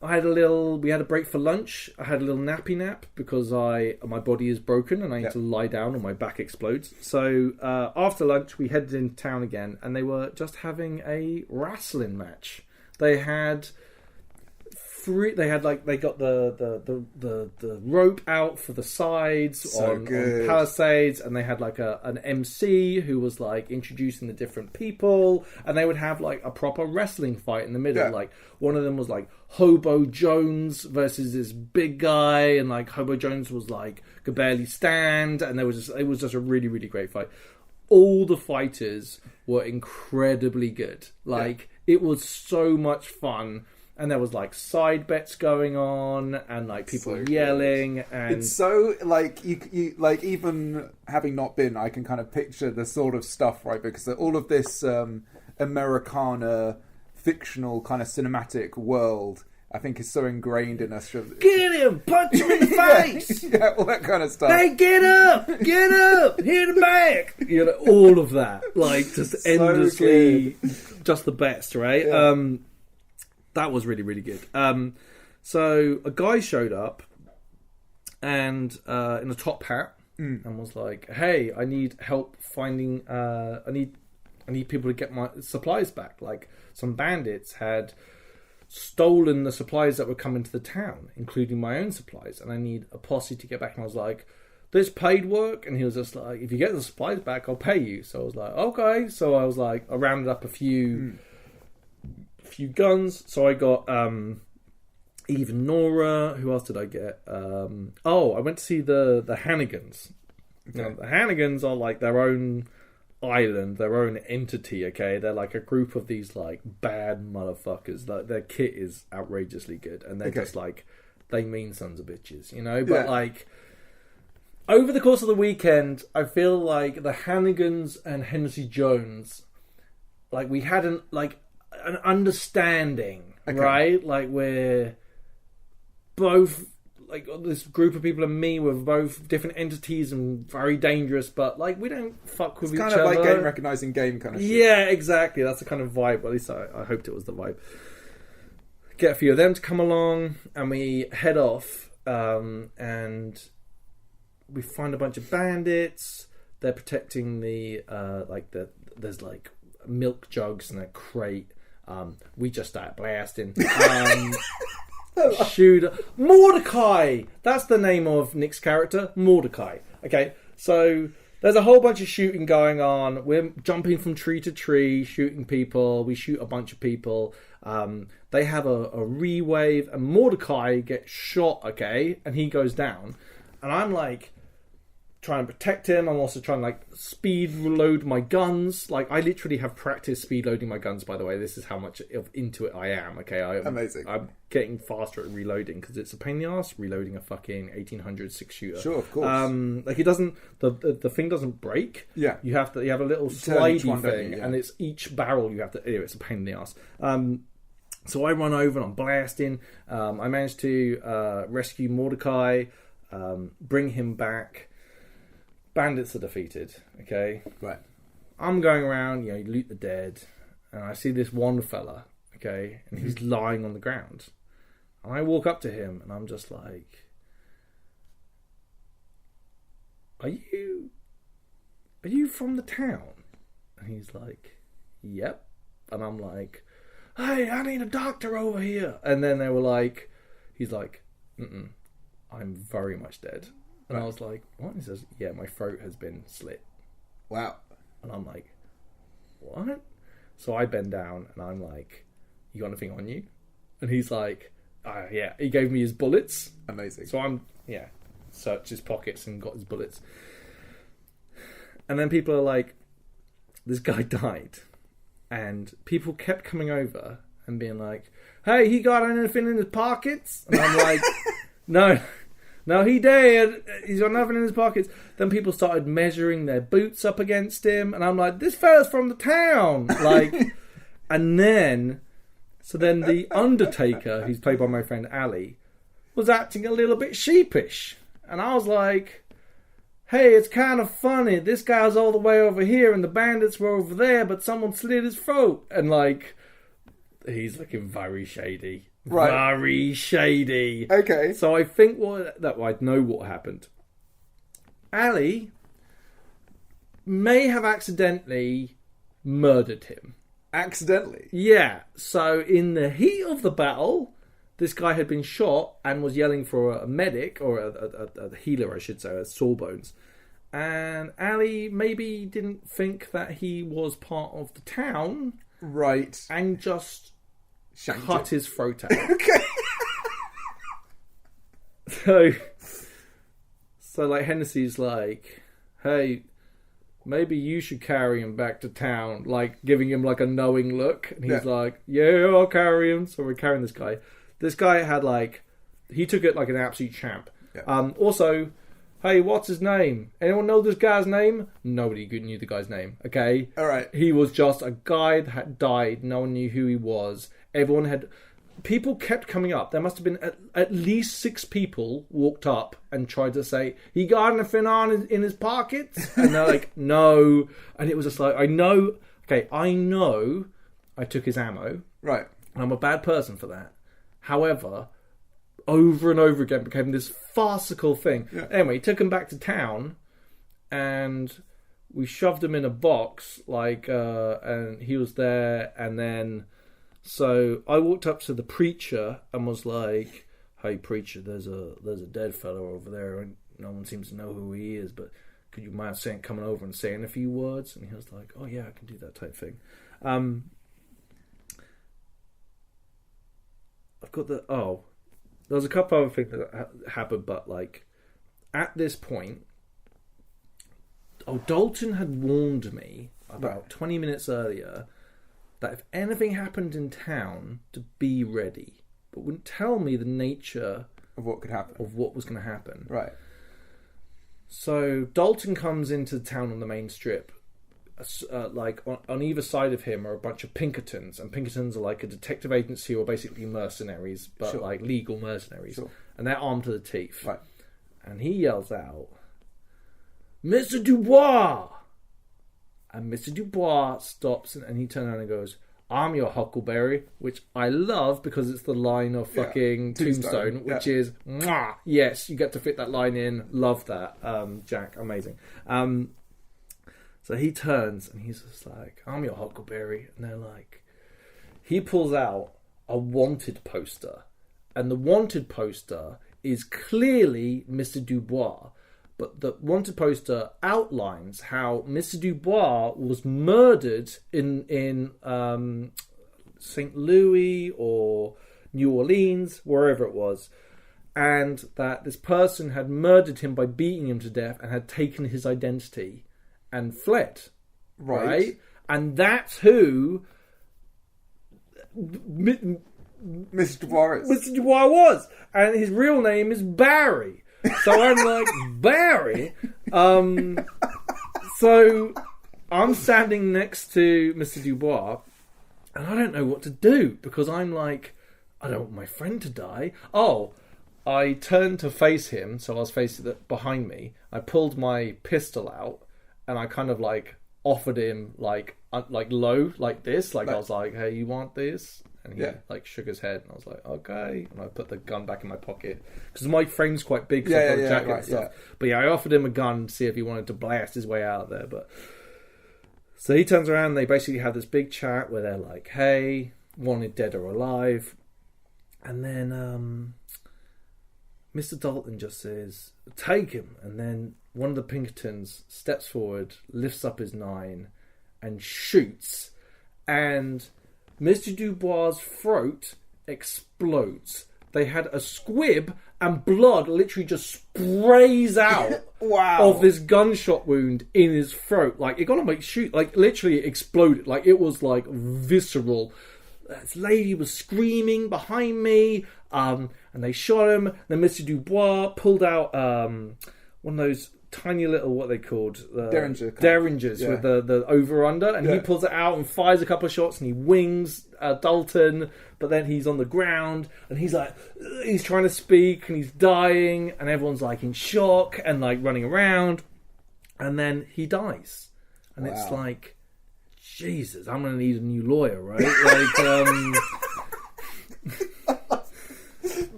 we had a break for lunch. I had a little nappy nap because my body is broken and I need to lie down or my back explodes. So after lunch, we headed into town again, and they were just having a wrestling match. They had they got the rope out for the sides on palisades, and they had like an MC who was like introducing the different people, and they would have like a proper wrestling fight in the middle. Yeah. Like one of them was like Hobo Jones versus this big guy, and like Hobo Jones was like could barely stand, and it was just a really, really great fight. All the fighters were incredibly good. Like it was so much fun. And there was like side bets going on, and like people yelling, good. And it's so like you like even having not been, I can kind of picture the sort of stuff, right? Because all of this Americana fictional kind of cinematic world, I think, is so ingrained in us. Get him, punch him in the face, yeah, all that kind of stuff. Hey, get up, hit the back, you know, all of that, like just so endlessly, just the best, right? Yeah. That was really, really good. So a guy showed up and in a top hat and was like, "Hey, I need help finding. I need people to get my supplies back. Like some bandits had stolen the supplies that were coming to the town, including my own supplies, and I need a posse to get back." And I was like, "This paid work?" And he was just like, "If you get the supplies back, I'll pay you." So I was like, "Okay." So I was like, I rounded up a few guns. So I got Eve and Nora. Who else did I get? I went to see the Hannigans. Okay. Now, the Hannigans are like their own island, their own entity. Okay, they're like a group of these like bad motherfuckers. Like their kit is outrageously good, and they're just like they mean sons of bitches, you know. But like over the course of the weekend, I feel like the Hannigans and Hennessy Jones, like we had an understanding, right? Like we're both like this group of people and me were both different entities and very dangerous, but like we don't fuck with each other. Kind of like game recognizing game kind of shit. Yeah, exactly. That's the kind of vibe. At least I hoped it was the vibe. Get a few of them to come along, and we head off, and we find a bunch of bandits. They're protecting the there's like milk jugs and a crate. We just start blasting. Shoot, Mordecai. That's the name of Nick's character, Mordecai. Okay, so there's a whole bunch of shooting going on. We're jumping from tree to tree, shooting people. We shoot a bunch of people. They have a re-wave, and Mordecai gets shot. Okay, and he goes down, and I'm like trying to protect him. I'm also trying to like speed reload my guns. Like I literally have practiced speed loading my guns, by the way. This is how much into it I am. Okay, amazing. I'm getting faster at reloading because it's a pain in the ass reloading a fucking 1800 6-shooter. Sure, of course. Like it doesn't the thing doesn't break. Yeah, you have a little slidey thing, and it's each barrel you have to. Anyway, it's a pain in the ass. So I run over and I'm blasting. I managed to rescue Mordecai, bring him back. Bandits are defeated, okay? Right. I'm going around, you loot the dead, and I see this one fella, okay? And he's lying on the ground. And I walk up to him, and I'm just like, Are you from the town? And he's like, yep. And I'm like, hey, I need a doctor over here. And then they were like, he's like, I'm very much dead. And I was like, what? He says, yeah, my throat has been slit. Wow. And I'm like, what? So I bend down and I'm like, you got anything on you? And he's like, yeah. He gave me his bullets. Amazing. So I'm, searched his pockets and got his bullets. And then people are like, this guy died. And people kept coming over and being like, hey, he got anything in his pockets? And I'm like, no, he did. He's got nothing in his pockets. Then people started measuring their boots up against him. And I'm like, this fella's from the town. Like, and then the Undertaker, who's played by my friend Ali, was acting a little bit sheepish. And I was like, hey, it's kind of funny. This guy's all the way over here and the bandits were over there, but someone slit his throat. And like, he's looking very shady. Right. Very shady. Okay. So I think I know what happened. Ali may have accidentally murdered him. Accidentally? Yeah. So in the heat of the battle, this guy had been shot and was yelling for a medic, or a healer, I should say, a Sawbones. And Ali maybe didn't think that he was part of the town. Right. And just Shanked cut him. his throat out. Okay. So like Hennessy's like, hey, maybe you should carry him back to town, like giving him like a knowing look. And he's like, yeah, I'll carry him. So we're carrying this guy. This guy had like, he took it like an absolute champ. Yeah. Also, hey, what's his name? Anyone know this guy's name? Nobody knew the guy's name. Okay. All right. He was just a guy that had died. No one knew who he was. Everyone had... People kept coming up. There must have been at least 6 people walked up and tried to say, he got anything on in his pockets? And they're like, no. And it was just like, I know I took his ammo. Right. And I'm a bad person for that. However, over and over again became this farcical thing. Yeah. Anyway, he took him back to town and we shoved him in a box, and he was there, and then... So I walked up to the preacher and was like, hey, preacher, there's a dead fellow over there and no one seems to know who he is, but could you mind coming over and saying a few words? And he was like, oh yeah, I can do that type thing. I've got there was a couple other things that happened, but like at this point, Dalton had warned me about 20 minutes earlier that if anything happened in town, to be ready, but wouldn't tell me the nature of what could happen, of what was going to happen. Right. So Dalton comes into the town on the main strip. Like on either side of him are a bunch of Pinkertons, and Pinkertons are like a detective agency or basically mercenaries, but like legal mercenaries, and they're armed to the teeth. Right. And he yells out, "Mr. Dubois!" And Mr. Dubois stops and he turns around and goes, "I'm your Huckleberry," which I love because it's the line of fucking Tombstone, which is, mwah, yes, you get to fit that line in. Love that. Jack, amazing. So he turns and he's just like, "I'm your Huckleberry." And they're like, he pulls out a wanted poster. And the wanted poster is clearly Mr. Dubois. But the wanted poster outlines how Mr. Dubois was murdered in St. Louis or New Orleans, wherever it was, and that this person had murdered him by beating him to death and had taken his identity and fled. Right? And that's who Mr. Dubois is. Mr. Dubois was. And his real name is Barry. So I'm like, Barry? So I'm standing next to Mr. Dubois and I don't know what to do because I'm like, I don't want my friend to die. I turned to face him, so I was facing behind me. I pulled my pistol out and I kind of like offered him like low, like this. Like I was like, hey, you want this? And he like shook his head, and I was like, okay. And I put the gun back in my pocket because my frame's quite big, so I've got a jacket and stuff. Yeah. But yeah, I offered him a gun to see if he wanted to blast his way out of there. But so he turns around, and they basically have this big chat where they're like, hey, wanted dead or alive. And then Mr. Dalton just says, take him. And then one of the Pinkertons steps forward, lifts up his 9 and shoots. And Mr. Dubois' throat explodes. They had a squib and blood literally just sprays out of this gunshot wound in his throat. Like, it got him shoot. Like, literally exploded. Like, it was like visceral. This lady was screaming behind me. And they shot him. Then Mr. Dubois pulled out one of those tiny little, what they called derringers with the over under, and he pulls it out and fires a couple of shots and he wings Dalton, but then he's on the ground and he's like, he's trying to speak and he's dying and everyone's like in shock and like running around, and then he dies. And it's like, Jesus, I'm gonna need a new lawyer, right? Like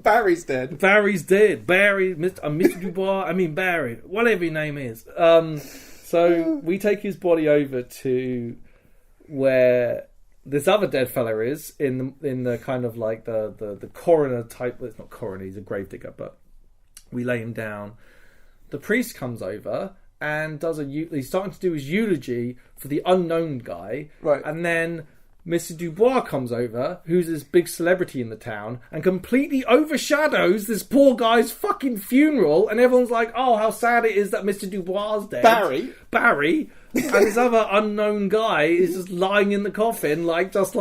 Barry's dead. Barry's dead. Barry, Mr. Dubois, I mean Barry, whatever your name is. So we take his body over to where this other dead fella is in the kind of like the coroner type. Well, it's not coroner, he's a gravedigger, but we lay him down. The priest comes over and he's starting to do his eulogy for the unknown guy. Right. And then Mr. Dubois comes over, who's this big celebrity in the town, and completely overshadows this poor guy's fucking funeral. And everyone's like, oh, how sad it is that Mr. Dubois is dead. Barry. And this other unknown guy is just lying in the coffin, just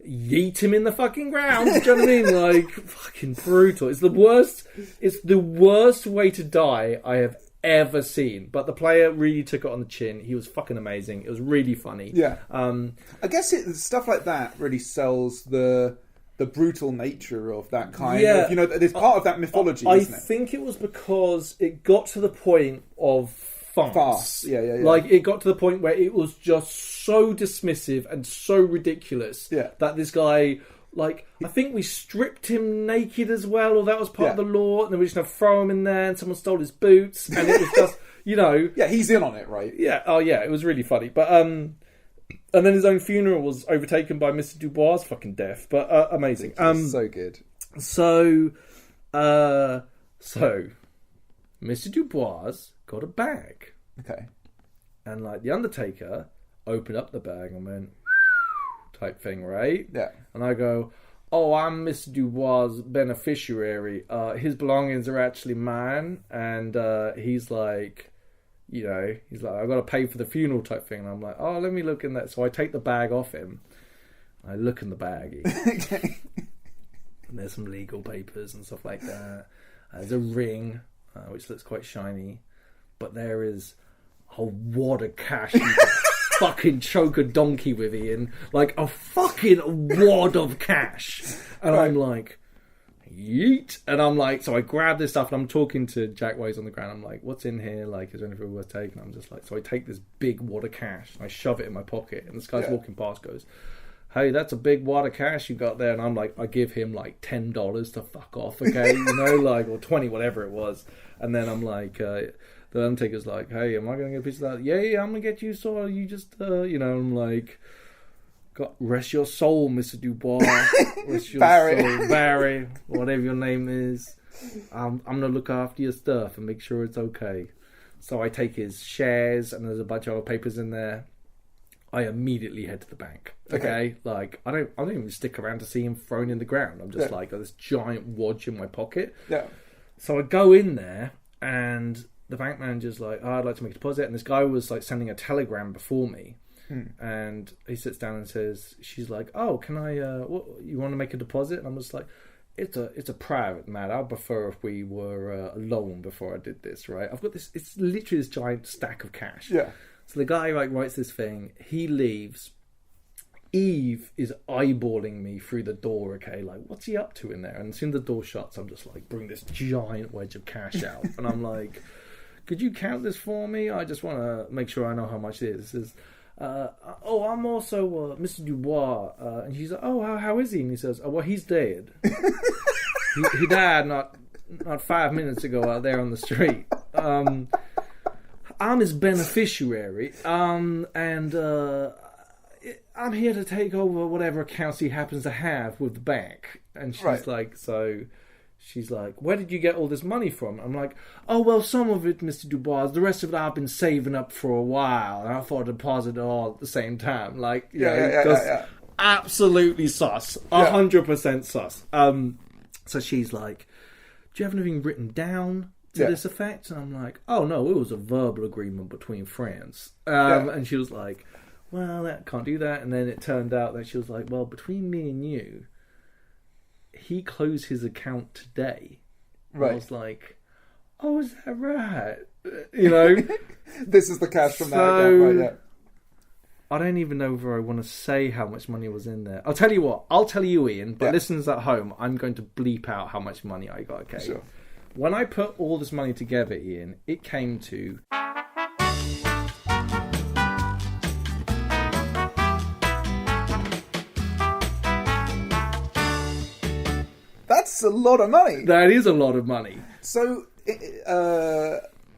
yeet him in the fucking ground. Do you know what I mean? Like, fucking brutal. It's the worst way to die I have ever seen, but the player really took it on the chin. He was fucking amazing. It was really funny. Yeah. I guess stuff like that really sells the brutal nature of that kind of, there's part of that mythology, isn't it? I think it was because it got to the point of farce. Yeah. Like, it got to the point where it was just so dismissive and so ridiculous that this guy, like, I think we stripped him naked as well, or that was part of the law, and then we just throw him in there, and someone stole his boots, and it was just, Yeah, he's in on it, right? Yeah, oh yeah, it was really funny. But, and then his own funeral was overtaken by Mr. Dubois' fucking death, but amazing. So good. So, Mr. Dubois got a bag. Okay. And, like, the Undertaker opened up the bag and went, type thing, right? Yeah. And I go, oh, I'm Mr. Dubois' beneficiary. His belongings are actually mine. And he's like, I got to pay for the funeral type thing. And I'm like, oh, let me look in that. So I take the bag off him. I look in the bag. Okay. And there's some legal papers and stuff like that. There's a ring, which looks quite shiny. But there is a wad of cash. Fucking choke a donkey with, Ian. Like, a fucking wad of cash. And I'm like, yeet. And I'm like, so I grab this stuff and I'm talking to Jack Ways on the ground. I'm like, what's in here? Like, is there anything worth taking? I'm just like, so I take this big wad of cash and I shove it in my pocket. And this guy's walking past goes, hey, that's a big wad of cash you got there. And I'm like, I give him like $10 to fuck off, okay? Or 20, whatever it was. And then I'm like, the Undertaker's like, hey, am I going to get a piece of that? Yeah, I'm going to get you, so you just, I'm like, rest your soul, Mr. Dubois. Rest your soul, Barry, whatever your name is. I'm going to look after your stuff and make sure it's okay. So I take his shares, and there's a bunch of other papers in there. I immediately head to the bank. Okay? Like, I don't even stick around to see him thrown in the ground. I'm just like, got this giant wad in my pocket. Yeah. So I go in there, and the bank manager's like, oh, I'd like to make a deposit. And this guy was like sending a telegram before me. And he sits down and says, she's like, oh, can I, you want to make a deposit? And I'm just like, it's a private matter. I'd prefer if we were alone before I did this, right? I've got this, it's literally this giant stack of cash. Yeah. So the guy like writes this thing, he leaves. Eve is eyeballing me through the door, okay, like, what's he up to in there? And as soon as the door shuts, I'm just like, bring this giant wedge of cash out. And I'm like, could you count this for me? I just want to make sure I know how much it is. It says, I'm also Mr. Dubois. And she's like, oh, how is he? And he says, oh, well, he's dead. he died not 5 minutes ago out there on the street. I'm his beneficiary. And I'm here to take over whatever accounts he happens to have with the bank. And she's like, she's like, where did you get all this money from? I'm like, oh, well, some of it, Mr. Dubois. The rest of it I've been saving up for a while. And I thought I'd deposit it all at the same time. Like, absolutely sus. 100% sus. So she's like, do you have anything written down to this effect? And I'm like, oh, no, it was a verbal agreement between friends. And she was like, well, that can't do that. And then it turned out that she was like, well, between me and you, he closed his account today. Right. And I was like, oh, is that right? This is the cash from that account, right? Yeah. I don't even know whether I want to say how much money was in there. I'll tell you what. I'll tell you, Ian, but listeners at home, I'm going to bleep out how much money I got, okay? Sure. When I put all this money together, Ian, it came to... That's a lot of money. That is a lot of money. So,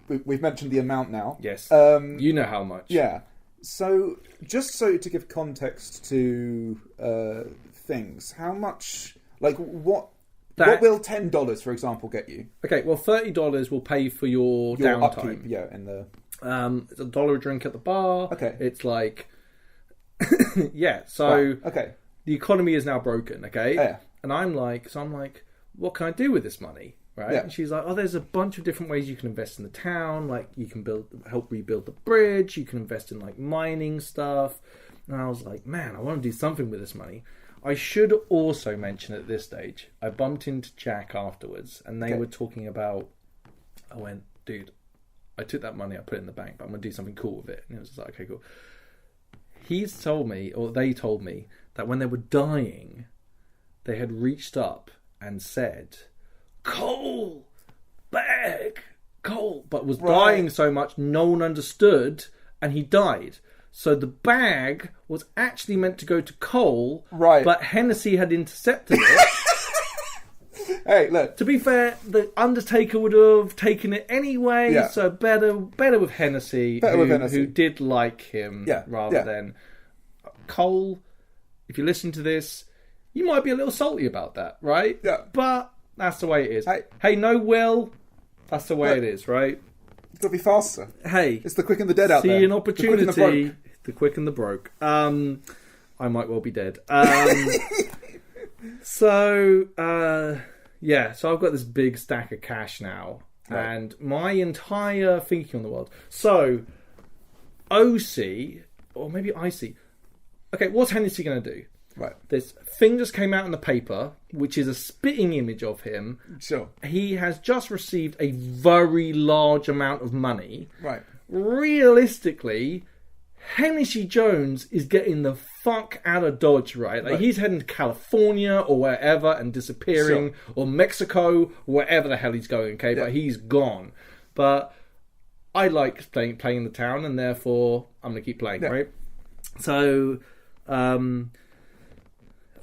we've mentioned the amount now. Yes. You know how much. Yeah. So, just so to give context to things, how much, like, what will $10, for example, get you? Okay, well, $30 will pay for your downtime. Upkeep, yeah, in the... it's $1 a drink at the bar. Okay. It's like... yeah, so... Right. Okay. The economy is now broken, okay? Yeah. And I'm like, what can I do with this money? Right? Yeah. And she's like, there's a bunch of different ways you can invest in the town. Like, you can help rebuild the bridge. You can invest in, like, mining stuff. And I was like, man, I want to do something with this money. I should also mention at this stage, I bumped into Jack afterwards, and they were talking about, I went, dude, I took that money, I put it in the bank, but I'm going to do something cool with it. And it was just like, okay, cool. He's told me, or they told me, that when they were dying, they had reached up and said, coal, bag, coal, but was dying so much no one understood, and he died. So the bag was actually meant to go to Cole, but Hennessy had intercepted it. Hey, look. To be fair, the Undertaker would have taken it anyway, so better with Hennessy, who did like him rather than Cole. If you listen to this, you might be a little salty about that, right? Yeah. But that's the way it is. Hey, no will. That's the way it is, right? It's got to be faster. Hey. It's the quick and the dead out there. See an opportunity. The quick and the broke. I might well be dead. So I've got this big stack of cash now. Right. And my entire thinking on the world. So, OC, or maybe IC. Okay, what's Hennessy going to do? Right. This thing just came out in the paper, which is a spitting image of him. Sure. He has just received a very large amount of money. Right. Realistically, Hennessy Jones is getting the fuck out of Dodge, right? Like, he's heading to California or wherever and disappearing, or Mexico, wherever the hell he's going, okay? Yeah. But he's gone. But I like playing in the town, and therefore I'm going to keep playing, right? So,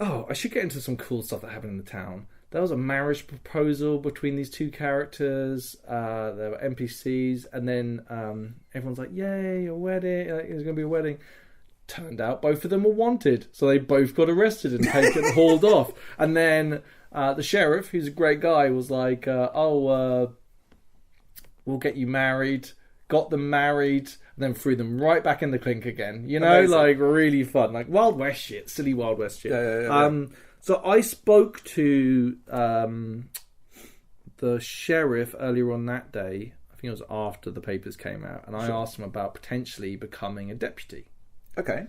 I should get into some cool stuff that happened in the town. There was a marriage proposal between these two characters. There were NPCs, and then everyone's like, "Yay, a wedding! There's going to be a wedding." Turned out both of them were wanted, so they both got arrested and taken hauled off. And then the sheriff, who's a great guy, was like, "We'll get you married." Got them married, and then threw them right back in the clink again. You know, amazing. Like really fun, like Wild West shit, silly Wild West shit. Yeah. So I spoke to the sheriff earlier on that day. I think it was after the papers came out, and I asked him about potentially becoming a deputy. Okay.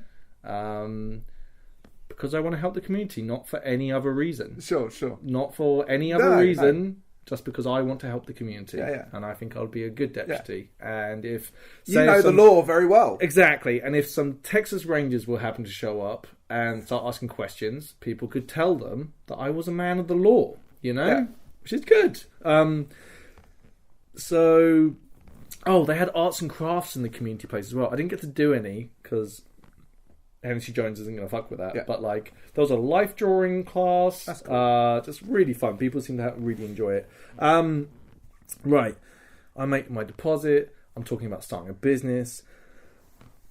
Because I want to help the community, not for any other reason. Sure. Not for any other reason. No. Just because I want to help the community, and I think I'll be a good deputy. Yeah. And if the law very well, exactly, and if some Texas Rangers will happen to show up and start asking questions, people could tell them that I was a man of the law, which is good. They had arts and crafts in the community place as well. I didn't get to do any because Hennessy Jones isn't going to fuck with that. But like, there was a life drawing class. That's cool. Just really fun. People seem to really enjoy it. Right. I make my deposit. I'm talking about starting a business.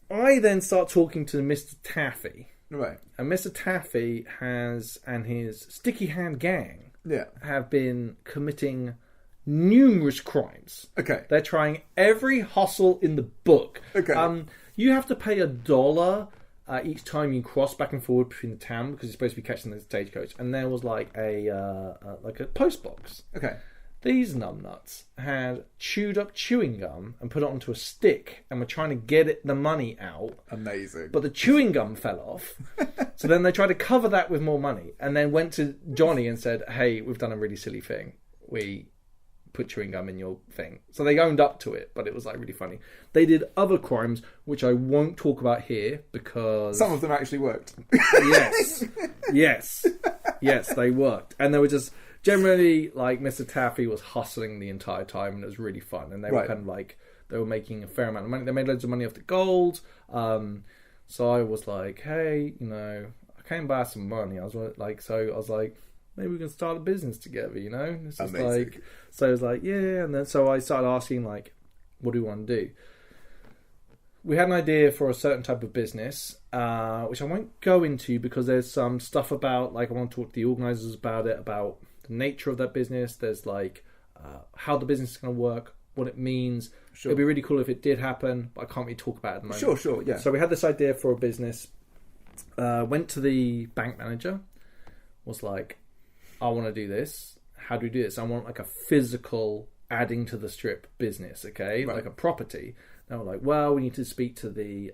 I then start talking to Mr. Taffy. Right. And Mr. Taffy and his sticky hand gang have been committing numerous crimes. Okay. They're trying every hustle in the book. Okay. You have to pay $1 each time you cross back and forward between the town because you're supposed to be catching the stagecoach. And there was like a post box. Okay. These numbnuts had chewed up chewing gum and put it onto a stick and were trying to get the money out. Amazing. But the chewing gum fell off. So then they tried to cover that with more money and then went to Johnny and said, "Hey, we've done a really silly thing. We put chewing gum in your thing." So they owned up to it, but it was like really funny. They did other crimes, which I won't talk about here because some of them actually worked. Yes, they worked. And they were just generally like Mr. Taffy was hustling the entire time, and it was really fun. And they were kind of like, they were making a fair amount of money. They made loads of money off the gold. So I was like, hey, I came by some money. I was like, maybe we can start a business together, you know? It's just Amazing. so it was like, yeah. And then so I started asking, like, what do we want to do? We had an idea for a certain type of business, which I won't go into because there's some stuff about, like, I want to talk to the organisers about it, about the nature of that business. There's, like, how the business is going to work, what it means. Sure. It'd be really cool if it did happen, but I can't really talk about it at the moment. Sure, yeah. So we had this idea for a business, went to the bank manager, was like, I want to do this. How do we do this? I want, like, a physical adding to the strip business, okay? Right. Like a property. They were like, well, we need to speak to the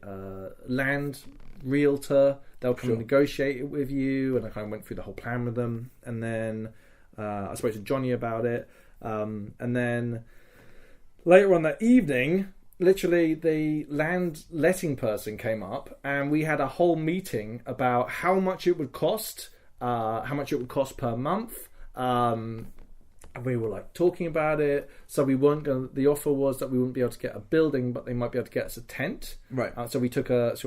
land realtor. They'll come and negotiate it with you. And I kind of went through the whole plan with them. And then I spoke to Johnny about it. And then later on that evening, literally the land letting person came up and we had a whole meeting about how much it would cost per month. And we were like talking about it. So we weren't going. The offer was that we wouldn't be able to get a building, but they might be able to get us a tent. Right. So we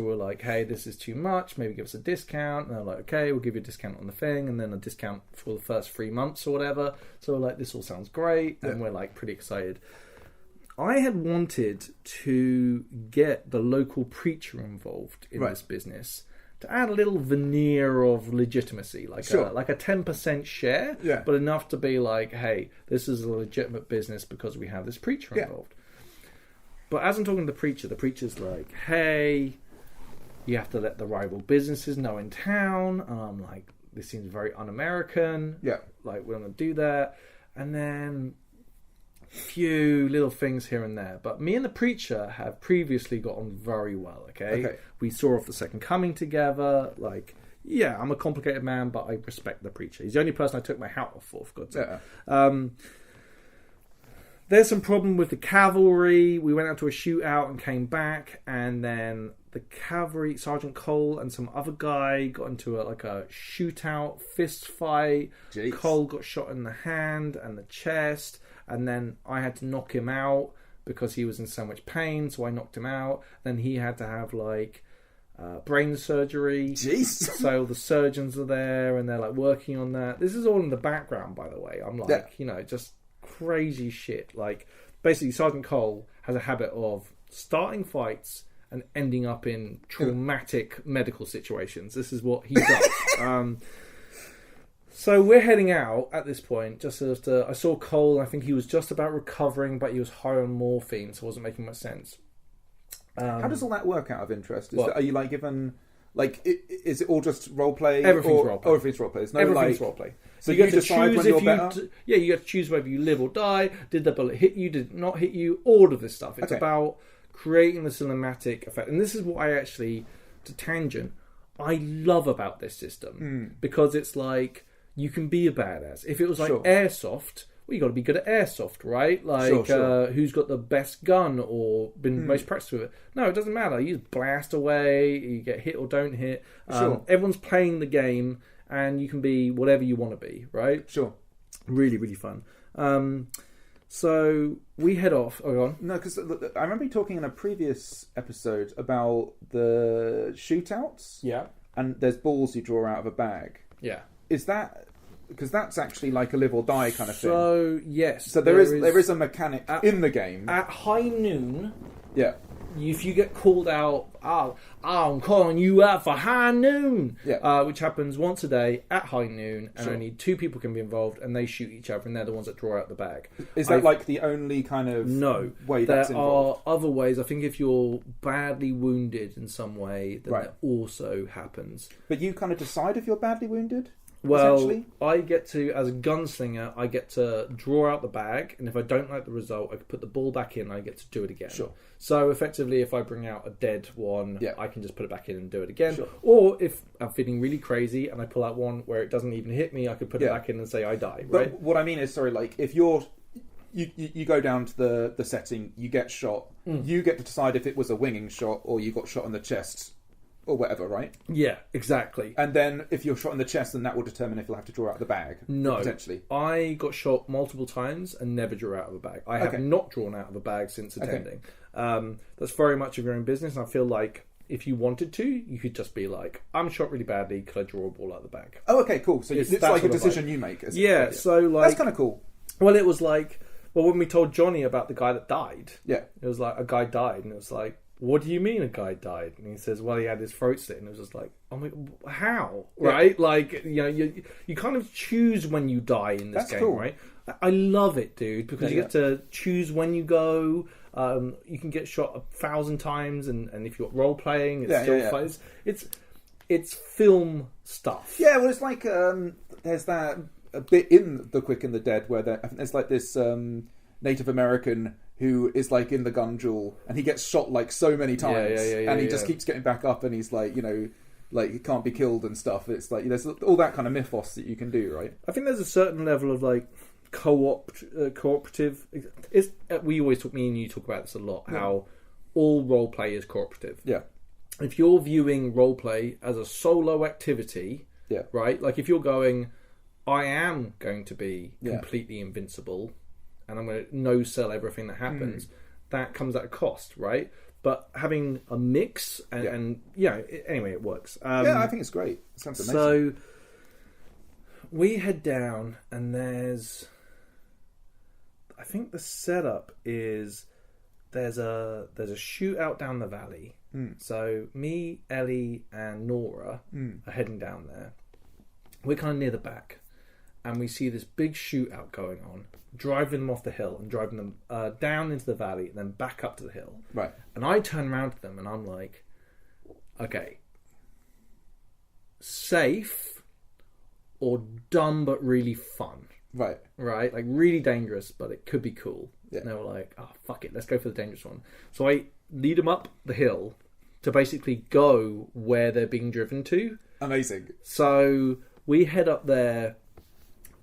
were like, hey, this is too much. Maybe give us a discount. And they're like, okay, we'll give you a discount on the thing, and then a discount for the first 3 months or whatever. So we're like, this all sounds great, and we're like pretty excited. I had wanted to get the local preacher involved in this business, to add a little veneer of legitimacy, like a 10% share, but enough to be like, hey, this is a legitimate business because we have this preacher involved. But as I'm talking to the preacher's like, hey, you have to let the rival businesses know in town. And I'm like, this seems very un-American. Yeah. Like, we don't want to do that. And then few little things here and there, but me and the preacher have previously got on very well. Okay, we saw off the second coming together. Like, yeah, I'm a complicated man, but I respect the preacher. He's the only person I took my hat off for God's sake. There's some problem with the cavalry. We went out to a shootout and came back, and then the cavalry, Sergeant Cole and some other guy got into a shootout, fist fight. Jeez. Cole got shot in the hand and the chest. And then I had to knock him out because he was in so much pain. So I knocked him out. Then he had to have brain surgery. Jeez. So the surgeons are there and they're like working on that. This is all in the background, by the way. I'm like, just crazy shit. Like, basically, Sergeant Cole has a habit of starting fights and ending up in traumatic medical situations. This is what he does. So we're heading out at this point. Just after I saw Cole, I think he was just about recovering, but he was high on morphine, so it wasn't making much sense. How does all that work out of interest? Are you given is it all just role play? Everything's role play. Everything's role play. There's no everything's role play. So you decide when you're better. You get to choose whether you live or die. Did the bullet hit you? Did it not hit you? All of this stuff. It's about creating the cinematic effect, and this is what I love about this system because it's like, you can be a badass. If it was like airsoft, well, you got to be good at airsoft, right? Like, who's got the best gun or been most practiced with it? No, it doesn't matter. You just blast away, you get hit or don't hit. Everyone's playing the game, and you can be whatever you want to be, right? Sure. Really, really fun. So we head off. Oh, go on. No, because I remember you talking in a previous episode about the shootouts. Yeah. And there's balls you draw out of a bag. Yeah. Is that... Because that's actually like a live or die kind of thing. So, yes. So there is a mechanic in the game. At high noon, yeah, if you get called out, I'm calling you out for high noon, which happens once a day at high noon, and only 2 people can be involved, and they shoot each other, and they're the ones that draw out the bag. Is that like the only kind of way that's involved? There are other ways. I think if you're badly wounded in some way, then that also happens. But you kind of decide if you're badly wounded? Well, I get to, as a gunslinger, I get to draw out the bag, and if I don't like the result, I can put the ball back in and I get to do it again. Sure. So effectively, if I bring out a dead one, I can just put it back in and do it again. Sure. Or if I'm feeling really crazy and I pull out one where it doesn't even hit me, I could put it back in and say I die, right? But what I mean is, if you go down to the setting, you get shot, you get to decide if it was a winging shot or you got shot in the chest. Or whatever, right? Yeah, exactly. And then if you're shot in the chest, then that will determine if you'll have to draw out the bag. No. Potentially. I got shot multiple times and never drew out of a bag. I have not drawn out of a bag since attending. That's very much of your own business. And I feel like if you wanted to, you could just be like, I'm shot really badly, could I draw a ball out the bag? Oh, okay, cool. So it's like a decision you make. Yeah, so like... That's kind of cool. Well, it was like... Well, when we told Johnny about the guy that died, yeah, it was like, a guy died, and it was like, what do you mean a guy died? And he says, well, he had his throat slit, and it was just like, oh my, how? Right? Like, you know, you kind of choose when you die in this game, right? I love it, dude, because you get to choose when you go. You can get shot 1,000 times, and if you're role playing, it's still fun. It's film stuff. Yeah, well, it's like there's that a bit in The Quick and the Dead where I think there's like this Native American who is like in the gun duel, and he gets shot like so many times, and he just keeps getting back up, and he's like, you know, like he can't be killed and stuff. It's like there's all that kind of mythos that you can do, right? I think there's a certain level of like cooperative. We always talk, me and you talk about this a lot, how all role play is cooperative. Yeah. If you're viewing role play as a solo activity, right? Like if you're going, I am going to be completely invincible, and I'm going to no-sell everything that happens, that comes at a cost, right? But having a mix, and anyway, it works. I think it's great. It sounds amazing. So we head down, and I think the setup is there's a shootout down the valley. So me, Ellie, and Nora are heading down there. We're kind of near the back, and we see this big shootout going on, driving them off the hill and driving them down into the valley and then back up to the hill. Right. And I turn around to them and I'm like, okay, safe or dumb but really fun. Right. Right? Like really dangerous, but it could be cool. Yeah. And they were like, oh, fuck it, let's go for the dangerous one. So I lead them up the hill to basically go where they're being driven to. Amazing. So we head up there,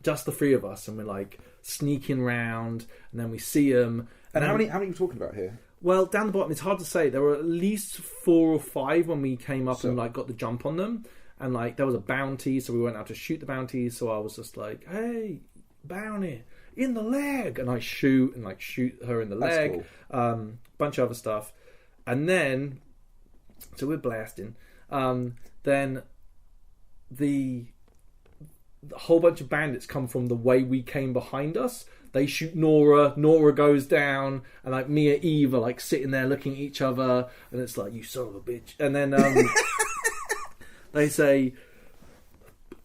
just the three of us, and we're like sneaking around, and then we see them. And how many are you talking about here? Well, down the bottom, it's hard to say. There were at least 4 or 5 when we came up and like got the jump on them. And like there was a bounty, so we went out to shoot the bounty. So I was just like, hey, bounty in the leg, and I shoot her in the leg. Cool. Bunch of other stuff, and then so we're blasting. Then the whole bunch of bandits come from the way we came behind us. They shoot Nora. Nora goes down, and like me and Eve are like sitting there looking at each other, and it's like, you son of a bitch. And then they say,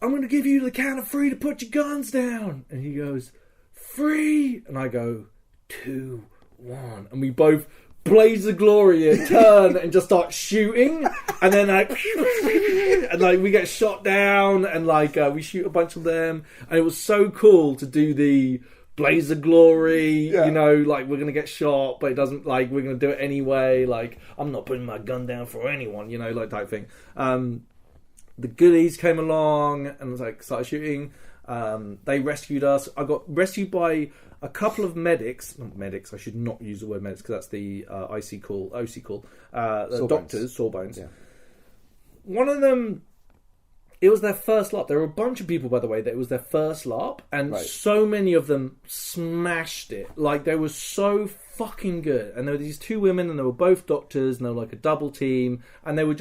I'm going to give you the count of 3 to put your guns down. And he goes, 3. And I go, 2, 1. And we both blaze of glory and turn and just start shooting. And then like, and like we get shot down, and like we shoot a bunch of them. And it was so cool to do the blaze of glory, you know, like we're going to get shot, but it doesn't, like we're going to do it anyway. Like, I'm not putting my gun down for anyone, you know, like type thing. The goodies came along and like started shooting. They rescued us. I got rescued by a couple of medics. Not medics. I should not use the word medics because that's the OC call. Doctors, Sawbones. Yeah. One of them, it was their first LARP. There were a bunch of people, by the way, that it was their first LARP, and so many of them smashed it. Like, they were so fucking good. And there were these 2 women, and they were both doctors, and they were like a double team, and they were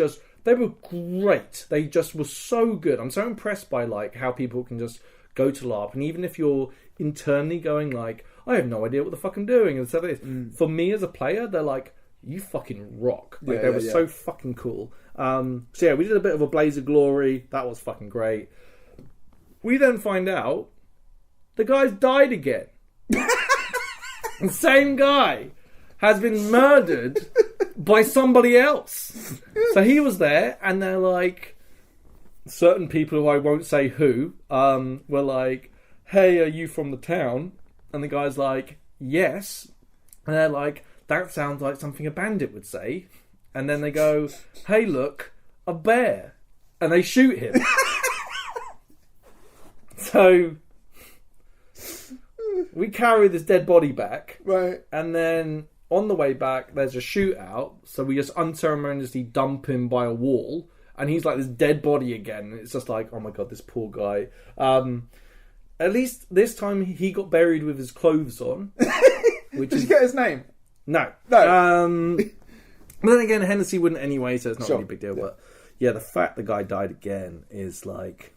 great. They just were so good. I'm so impressed by like how people can just go to LARP, and even if you're internally going like, I have no idea what the fuck I'm doing, and stuff like this. For me as a player, they're like, you fucking rock. Like, they were so fucking cool. So yeah, we did a bit of a blaze of glory. That was fucking great. We then find out the guy's died again. The same guy has been murdered by somebody else. So he was there, and they're like, certain people who I won't say who, were like, hey, are you from the town? And the guy's like, yes. And they're like, that sounds like something a bandit would say. And then they go, hey, look, a bear. And they shoot him. So we carry this dead body back. Right. And then on the way back, there's a shootout. So we just unceremoniously dump him by a wall. And he's like this dead body again. It's just like, oh my God, this poor guy. At least this time he got buried with his clothes on. Did you get his name? No. But then again, Hennessy wouldn't anyway, so it's not Sure. really a big deal. Yeah. But yeah, the fact the guy died again is like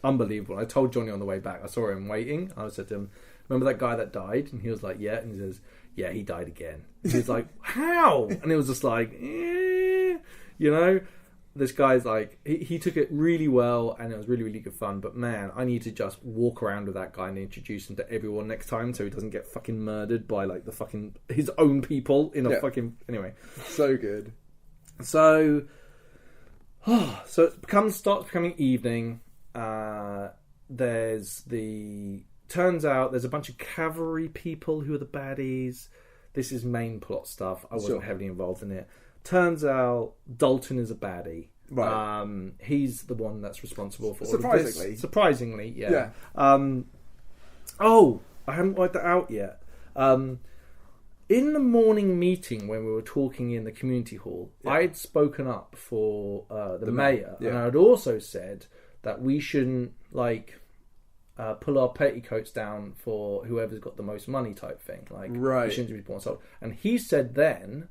unbelievable. I told Johnny on the way back, I saw him waiting. I said to him, remember that guy that died? And he was like, yeah. And he says, yeah, he died again. And he was like, how? And it was just like, this guy's like, he took it really well, and it was really, really good fun. But man, I need to just walk around with that guy and introduce him to everyone next time, so he doesn't get fucking murdered by like the fucking his own people in a fucking anyway. So good. So it starts becoming evening. Turns out there's a bunch of cavalry people who are the baddies. This is main plot stuff. I wasn't heavily involved in it. Turns out Dalton is a baddie. Right. He's the one that's responsible for Surprisingly. all of this. Surprisingly, yeah. Yeah. I haven't worked that out yet. In the morning meeting when we were talking in the community hall, I had spoken up for the mayor, and I had also said that we shouldn't pull our petticoats down for whoever's got the most money type thing. We shouldn't be bought sold. And he said then,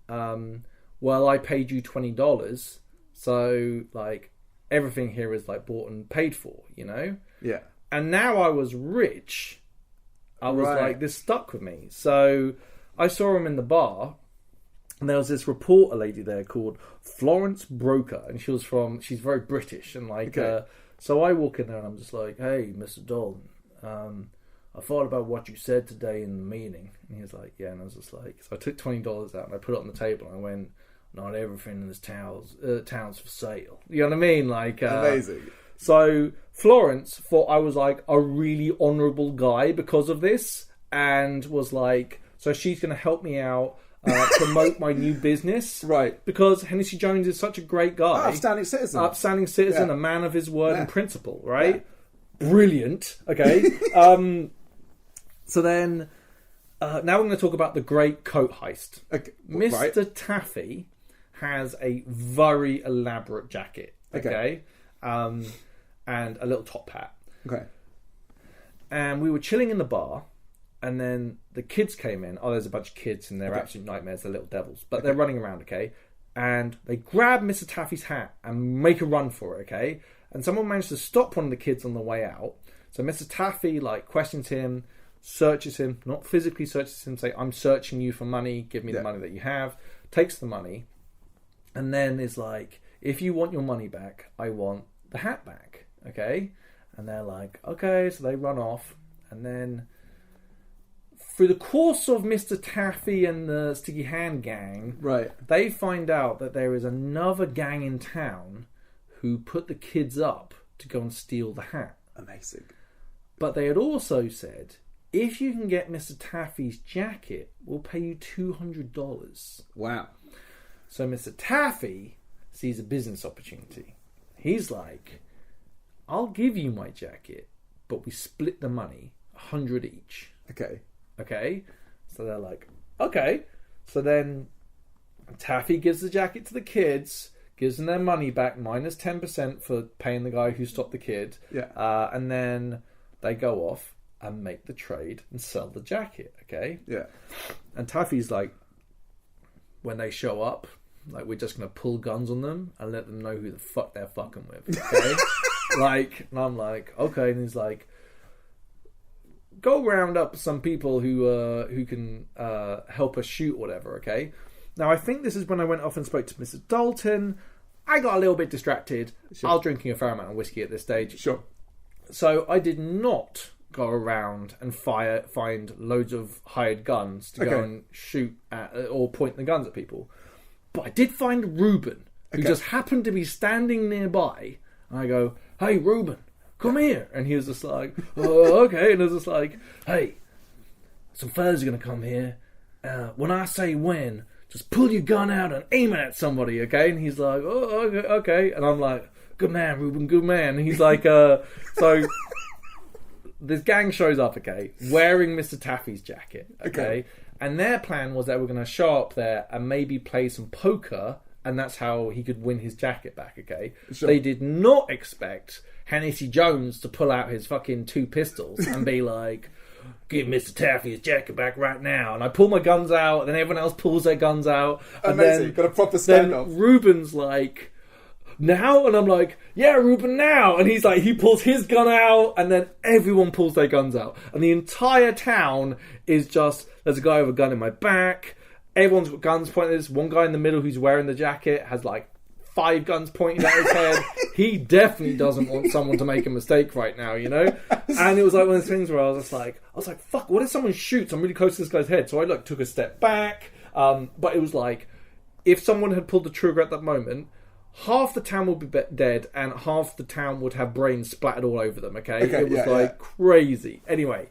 well, I paid you $20, so everything here is bought and paid for, Yeah. And now I was rich. I was this stuck with me. So I saw him in the bar, and there was this reporter lady there called Florence Broker, and she's very British, and so I walk in there and I'm just like, hey, Mr. Dalton, I thought about what you said today in the meeting. And he was like, yeah, and I was just like, so I took $20 out and I put it on the table and I went, not everything in this town's for sale. You know what I mean? Amazing. So Florence thought I was a really honourable guy because of this, and was like, so she's going to help me out, promote my new business. Right. Because Hennessy Jones is such a great guy. Upstanding citizen. A man of his word and principle, right? Yeah. Brilliant. Okay. So then, now we're going to talk about the great coat heist. Okay. Mr. Taffy has a very elaborate jacket. Okay. And a little top hat. Okay. And we were chilling in the bar, and then the kids came in. Oh, there's a bunch of kids, and they're absolute nightmares. They're little devils. But they're running around, okay? And they grab Mr. Taffy's hat and make a run for it, okay? And someone managed to stop one of the kids on the way out. So Mr. Taffy, questions him, searches him, not physically searches him, say, I'm searching you for money, give me the money that you have, takes the money, and then is like, if you want your money back, I want the hat back, okay? And they're like, okay, so they run off, and then through the course of Mr. Taffy and the Sticky Hand gang, they find out that there is another gang in town who put the kids up to go and steal the hat. Amazing. But they had also said, if you can get Mr. Taffy's jacket, we'll pay you $200. Wow. So Mr. Taffy sees a business opportunity. He's like, I'll give you my jacket, but we split the money, $100 each. Okay? So they're like, okay. So then Taffy gives the jacket to the kids, gives them their money back, minus 10% for paying the guy who stopped the kid. Yeah. And then they go off and make the trade and sell the jacket, okay? Yeah. And Taffy's like, when they show up, we're just going to pull guns on them and let them know who the fuck they're fucking with, okay? And I'm like, okay. And he's like, go round up some people who can help us shoot, whatever, okay? Now, I think this is when I went off and spoke to Mr. Dalton. I got a little bit distracted. Sure. I was drinking a fair amount of whiskey at this stage. Sure. So I did not go around and find loads of hired guns to go and shoot at or point the guns at people. But I did find Reuben, who just happened to be standing nearby. And I go, hey, Reuben, come here. And he was just like, oh, okay. And I was just like, hey, some fellas are going to come here. When I say when, just pull your gun out and aim it at somebody, okay? And he's like, oh, okay. And I'm like, good man, Reuben, good man. And he's like, so this gang shows up, okay, wearing Mr. Taffy's jacket, okay? And their plan was that we're going to show up there and maybe play some poker, and that's how he could win his jacket back, okay? Sure. They did not expect Hennessy Jones to pull out his fucking 2 pistols and be like, give Mr. Taffy his jacket back right now. And I pull my guns out, and then everyone else pulls their guns out. And Amazing, got a proper standoff. Then Ruben's like, now? And I'm like, yeah, Ruben, now. And he's like, he pulls his gun out, and then everyone pulls their guns out. And the entire town is just, there's a guy with a gun in my back. Everyone's got guns pointed at us. One guy in the middle who's wearing the jacket has like 5 guns pointed at his head. He definitely doesn't want someone to make a mistake right now, you know? And it was like one of those things where I was like, fuck, what if someone shoots? I'm really close to this guy's head. So I like took a step back. But it was like, if someone had pulled the trigger at that moment, half the town would be dead and half the town would have brains splattered all over them, okay? It was crazy. Anyway,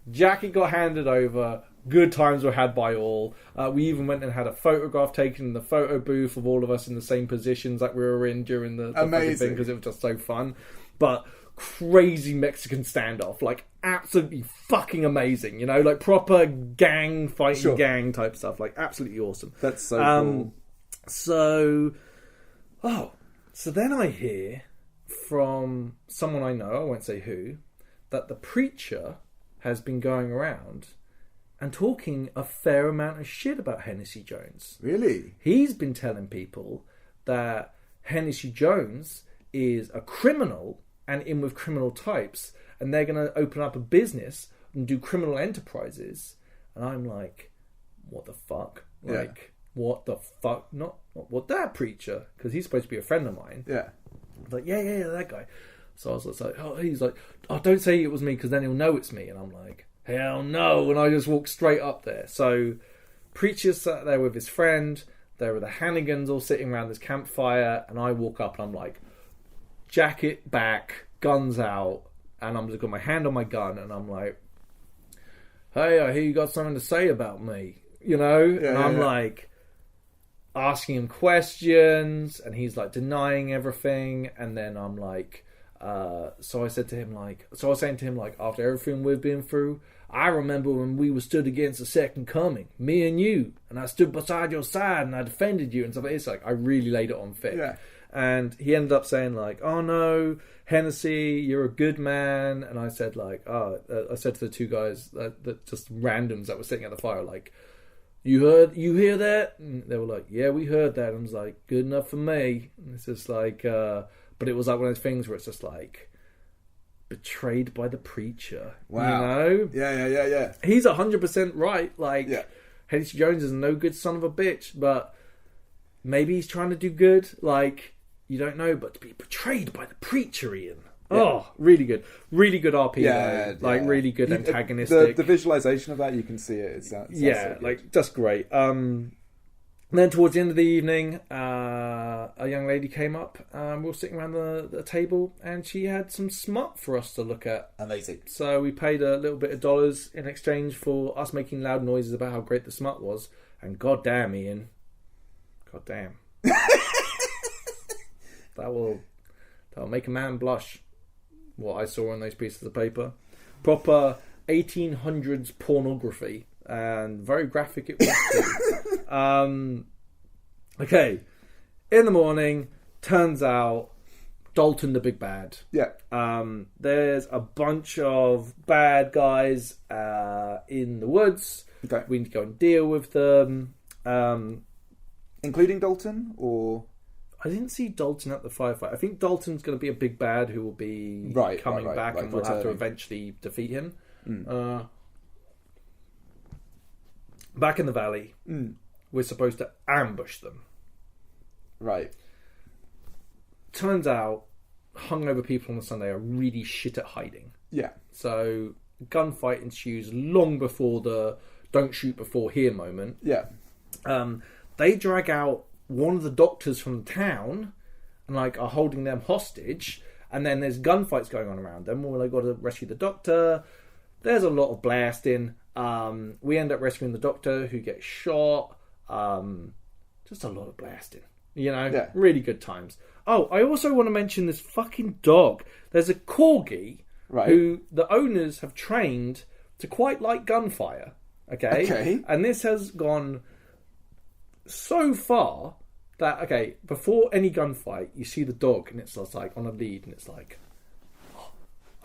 jacket got handed over. Good times were had by all. We even went and had a photograph taken in the photo booth of all of us in the same positions that we were in during the thing, because it was just so fun. But crazy Mexican standoff, like absolutely fucking amazing, you know, like proper gang fighting gang type stuff, like absolutely awesome. That's so cool. So then I hear from someone I know, I won't say who, that the preacher has been going around and talking a fair amount of shit about Hennessy Jones. Really? He's been telling people that Hennessy Jones is a criminal and in with criminal types, and they're going to open up a business and do criminal enterprises. And I'm like, what the fuck? Like, what the fuck? Not what that preacher, because he's supposed to be a friend of mine. Yeah. I was like, yeah, that guy. So I was like, he's like, don't say it was me, because then he'll know it's me. And I'm like, hell no. And I just walked straight up there. So preacher sat there with his friend. There were the Hannigans all sitting around this campfire. And I walk up and I'm like, jacket back, guns out. And I'm just got my hand on my gun. And I'm like, hey, I hear you got something to say about me. You know? And I'm like asking him questions. And he's like denying everything. And then I'm like, so I was saying to him, like, after everything we've been through, I remember when we were stood against the second coming, me and you, and I stood beside your side and I defended you and stuff. It's like, I really laid it on thick. Yeah. And he ended up saying like, oh no, Hennessy, you're a good man. And I said like, I said to the two guys that just randoms that were sitting at the fire, like, you hear that? And they were like, yeah, we heard that. And I was like, good enough for me. And it's just like, but it was like one of those things where it's just like, betrayed by the preacher. Wow. You know? Yeah. He's 100% right. Like, Hennessy Jones is no good son of a bitch, but maybe he's trying to do good. Like, you don't know, but to be betrayed by the preacher, Ian. Yeah. Oh, really good. Really good RP. Really good antagonistic. The visualization of that, you can see it. It's so like, just great. And then towards the end of the evening, a young lady came up. We were sitting around the table, and she had some smut for us to look at. Amazing. So we paid a little bit of dollars in exchange for us making loud noises about how great the smut was. And goddamn, Ian, goddamn, that will make a man blush. What I saw on those pieces of paper, proper 1800s pornography, and very graphic it was too. Okay, in the morning, turns out Dalton the big bad. Yeah. There's a bunch of bad guys in the woods. Okay. We need to go and deal with them. Including Dalton, or? I didn't see Dalton at the firefight. I think Dalton's going to be a big bad who will be coming back, and we'll have to eventually defeat him. Back in the valley, we're supposed to ambush them. Right. Turns out, hungover people on the Sunday are really shit at hiding. Yeah. So, gunfight ensues long before the don't shoot before here moment. Yeah. They drag out one of the doctors from the town and like are holding them hostage, and then there's gunfights going on around them where they got to rescue the doctor. There's a lot of blasting. We end up rescuing the doctor who gets shot. Just a lot of blasting. You know, really good times. Oh, I also want to mention this fucking dog. There's a corgi who the owners have trained to quite like gunfire. Okay. And this has gone so far that, before any gunfight, you see the dog and it's just like on a lead and it's like, oh,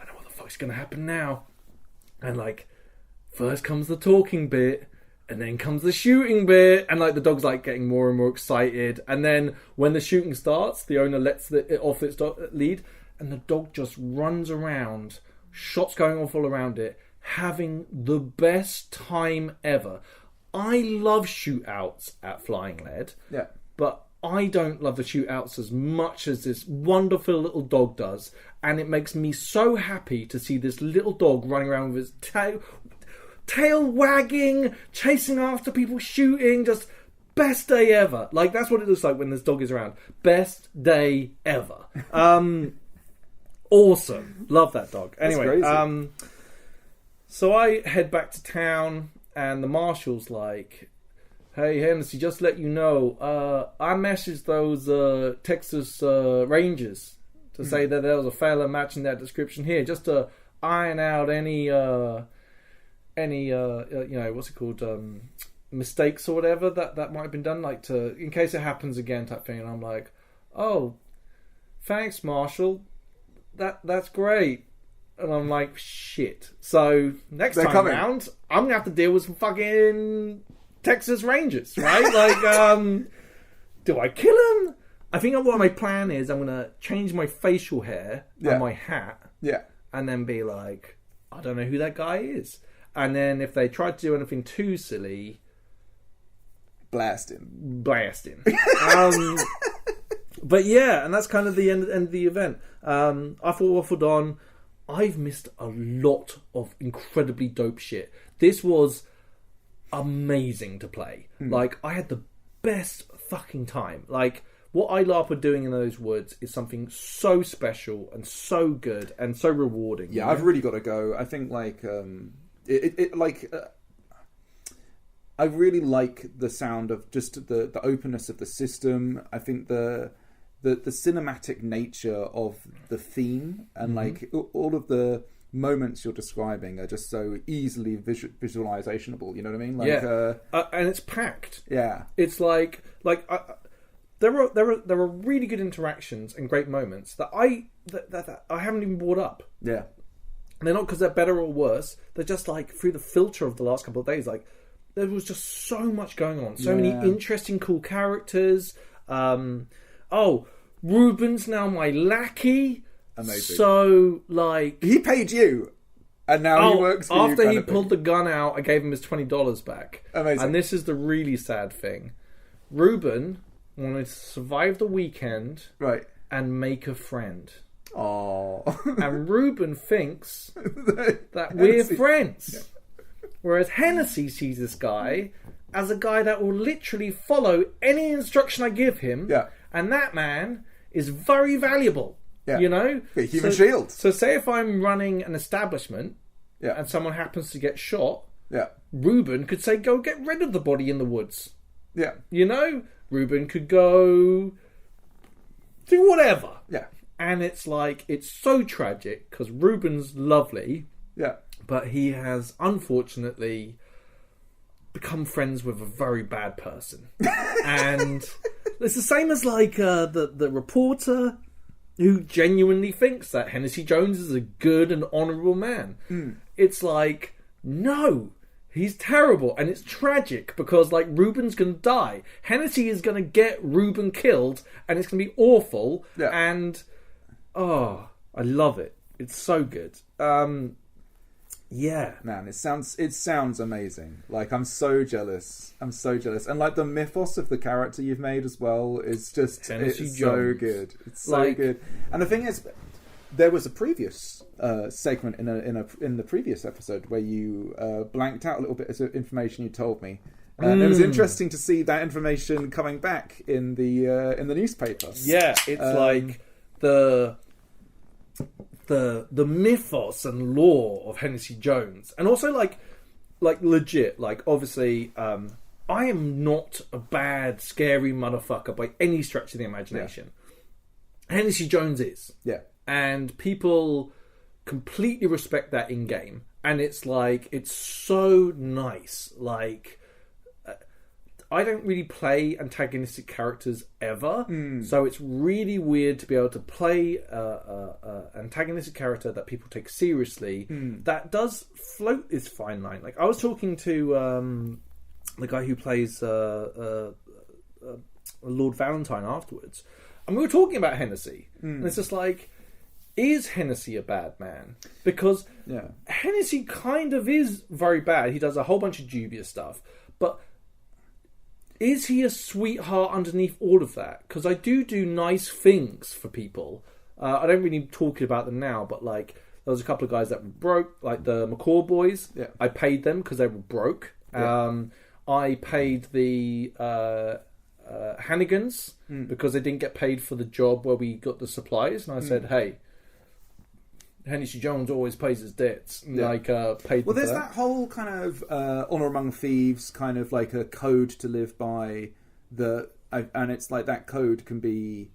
I know what the fuck's going to happen now. And like, first comes the talking bit, and then comes the shooting bit, and like the dog's like getting more and more excited, and then when the shooting starts, the owner lets it off its lead, and the dog just runs around, shots going off all around it, having the best time ever. I love shootouts at Flying Lead, but I don't love the shootouts as much as this wonderful little dog does, and it makes me so happy to see this little dog running around with his tail wagging, chasing after people, shooting, just best day ever. Like, that's what it looks like when this dog is around. Best day ever. Awesome. Love that dog. Anyway, so I head back to town, and the marshal's like, hey, Hennessy, just let you know, I messaged those Texas Rangers to say that there was a fella matching that description here, just to iron out any what's it called, mistakes or whatever that might have been done, like to, in case it happens again type thing. And I'm like, oh, thanks, Marshall, that's great. And I'm like, shit, so next time round I'm gonna have to deal with some fucking Texas Rangers, right? Like, do I kill him? I think what my plan is, I'm gonna change my facial hair and my hat, and then be like, I don't know who that guy is. And then if they try to do anything too silly, blast him. But yeah, and that's kind of the end of the event. I thought waffled on. I've missed a lot of incredibly dope shit. This was amazing to play. Like, I had the best fucking time. Like, what ILARP are doing in those woods is something so special and so good and so rewarding. Yeah, I've really got to go. I think, like, I really like the sound of just the openness of the system. I think the cinematic nature of the theme, and like all of the moments you're describing are just so easily visualizationable. You know what I mean? Like, and it's packed. Yeah, it's like there are really good interactions and great moments that I haven't even brought up. Yeah. They're not because they're better or worse. They're just like through the filter of the last couple of days. Like, there was just so much going on. So many interesting, cool characters. Ruben's now my lackey. Amazing. So, like, he paid you, and now he works for you. After he pulled the gun out, I gave him his $20 back. Amazing. And this is the really sad thing. Ruben wanted to survive the weekend, right, and make a friend. Oh, and Ruben thinks that we're friends. Yeah. Whereas Hennessy sees this guy as a guy that will literally follow any instruction I give him. Yeah. And that man is very valuable. Yeah. You know? A human shield. So say if I'm running an establishment, and someone happens to get shot, Ruben could say, go get rid of the body in the woods. Yeah. You know? Ruben could go do whatever. Yeah. And it's like, it's so tragic because Ruben's lovely. Yeah. But he has, unfortunately, become friends with a very bad person. And it's the same as, like, the reporter who genuinely thinks that Hennessy Jones is a good and honourable man. It's like, no, he's terrible. And it's tragic because, like, Ruben's going to die. Hennessy is going to get Ruben killed, and it's going to be awful. Yeah. And, oh, I love it. It's so good. Yeah, man, it sounds amazing. Like, I'm so jealous. And like the mythos of the character you've made as well is just so good. It's so good. And the thing is, there was a previous segment in the previous episode where you blanked out a little bit of information you told me. And it was interesting to see that information coming back in the newspaper. Yeah, it's like the mythos and lore of Hennessy Jones, and also like legit, like, obviously, I am not a bad, scary motherfucker by any stretch of the imagination. Yeah. Hennessy Jones is, and people completely respect that in game, and it's like, it's so nice. Like, I don't really play antagonistic characters ever, so it's really weird to be able to play a antagonistic character that people take seriously that does float this fine line. Like I was talking to the guy who plays Lord Valentine afterwards, and we were talking about Hennessy, and it's just like, is Hennessy a bad man? Because Hennessy kind of is very bad. He does a whole bunch of dubious stuff, but is he a sweetheart underneath all of that? Because I do nice things for people. I don't really talk about them now, but like there was a couple of guys that were broke, like the McCall boys. Yeah. I paid them because they were broke. Yeah. I paid the Hannigans because they didn't get paid for the job where we got the supplies, and I said, hey, Hennessy Jones always pays his debts. Like, paid. Well, there's that whole kind of honor among thieves, kind of like a code to live by. And it's like that code can be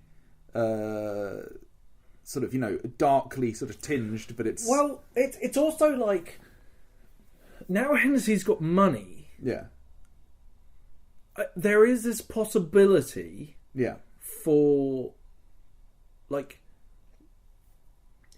sort of, you know, darkly sort of tinged, but it's it's also like now Hennessy's got money. Yeah, there is this possibility. Yeah, for like.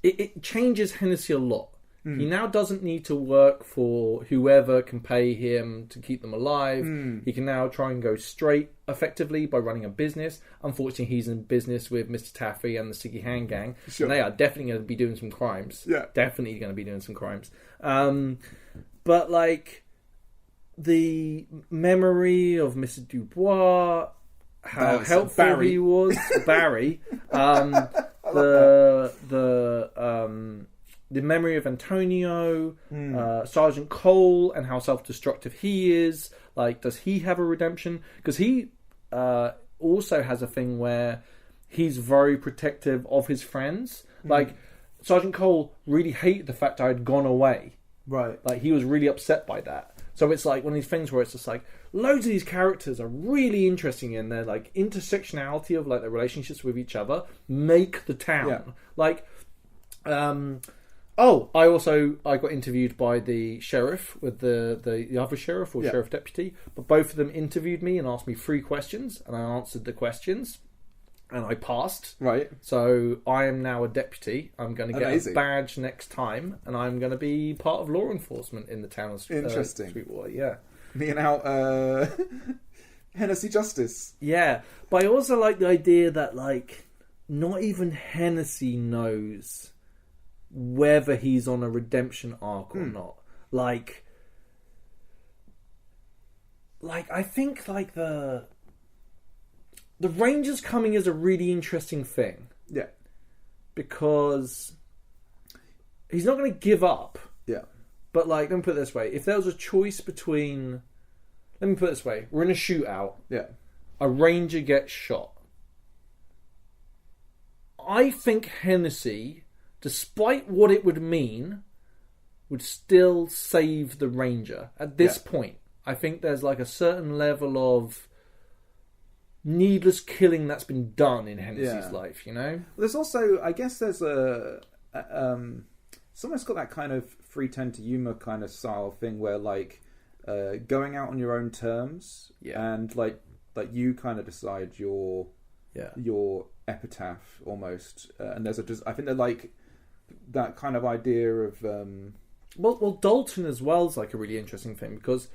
It changes Hennessy a lot. He now doesn't need to work for whoever can pay him to keep them alive. He can now try and go straight effectively by running a business. Unfortunately, he's in business with Mr. Taffy and the Sticky Hand Gang. Sure. And they are definitely going to be doing some crimes. Yeah. Definitely going to be doing some crimes. But like the memory of Mr. Dubois, how helpful he was, Barry. The memory of Antonio, Sergeant Cole, and how self-destructive he is. Like, does he have a redemption? Because he also has a thing where he's very protective of his friends. Like, Sergeant Cole really hated the fact I had gone away. Right. Like, he was really upset by that. So it's like one of these things where it's just like, loads of these characters are really interesting in their like intersectionality of like their relationships with each other make the town. Yeah. Like, I got interviewed by the sheriff with the other sheriff or sheriff deputy, but both of them interviewed me and asked me 3 questions, and I answered the questions, and I passed. Right. So I am now a deputy. I'm going to get a badge next time, and I'm going to be part of law enforcement in the town of Sweetwater. Yeah. Being out Hennessy Justice. Yeah. But I also like the idea that like not even Hennessy knows whether he's on a redemption arc or not. Like I think like the Rangers coming is a really interesting thing. Yeah. Because he's not going to give up. Yeah. But like, let me put it this way. If there was a choice between... Let me put it this way. We're in a shootout. Yeah. A Ranger gets shot. I think Hennessy, despite what it would mean, would still save the Ranger. At this point, I think there's like a certain level of needless killing that's been done in Hennessy's life, you know? There's also, I guess there's it's almost got that kind of 310 to Yuma kind of style thing where like going out on your own terms and like you kind of decide your epitaph almost, and there's I think they're like that kind of idea of well Dalton as well is like a really interesting thing because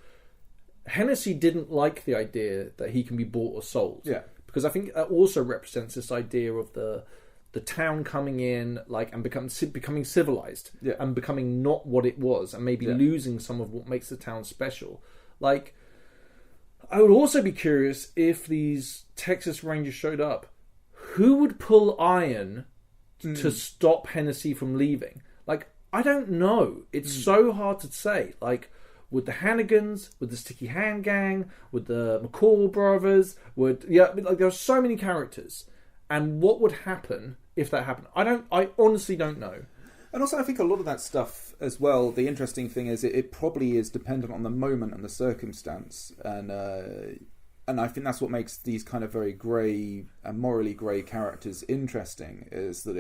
Hennessy didn't like the idea that he can be bought or sold. Yeah. Because I think that also represents this idea of the town coming in like and becoming civilized and becoming not what it was and maybe losing some of what makes the town special. Like, I would also be curious if these Texas Rangers showed up, who would pull iron to stop Hennessy from leaving? Like, I don't know. It's so hard to say. Like, with the Hannigans, with the Sticky Hand Gang, with the McCall brothers, like there are so many characters. And what would happen if that happened? I honestly don't know. And also I think a lot of that stuff as well, the interesting thing is it probably is dependent on the moment and the circumstance. And I think that's what makes these kind of very grey and morally grey characters interesting, is that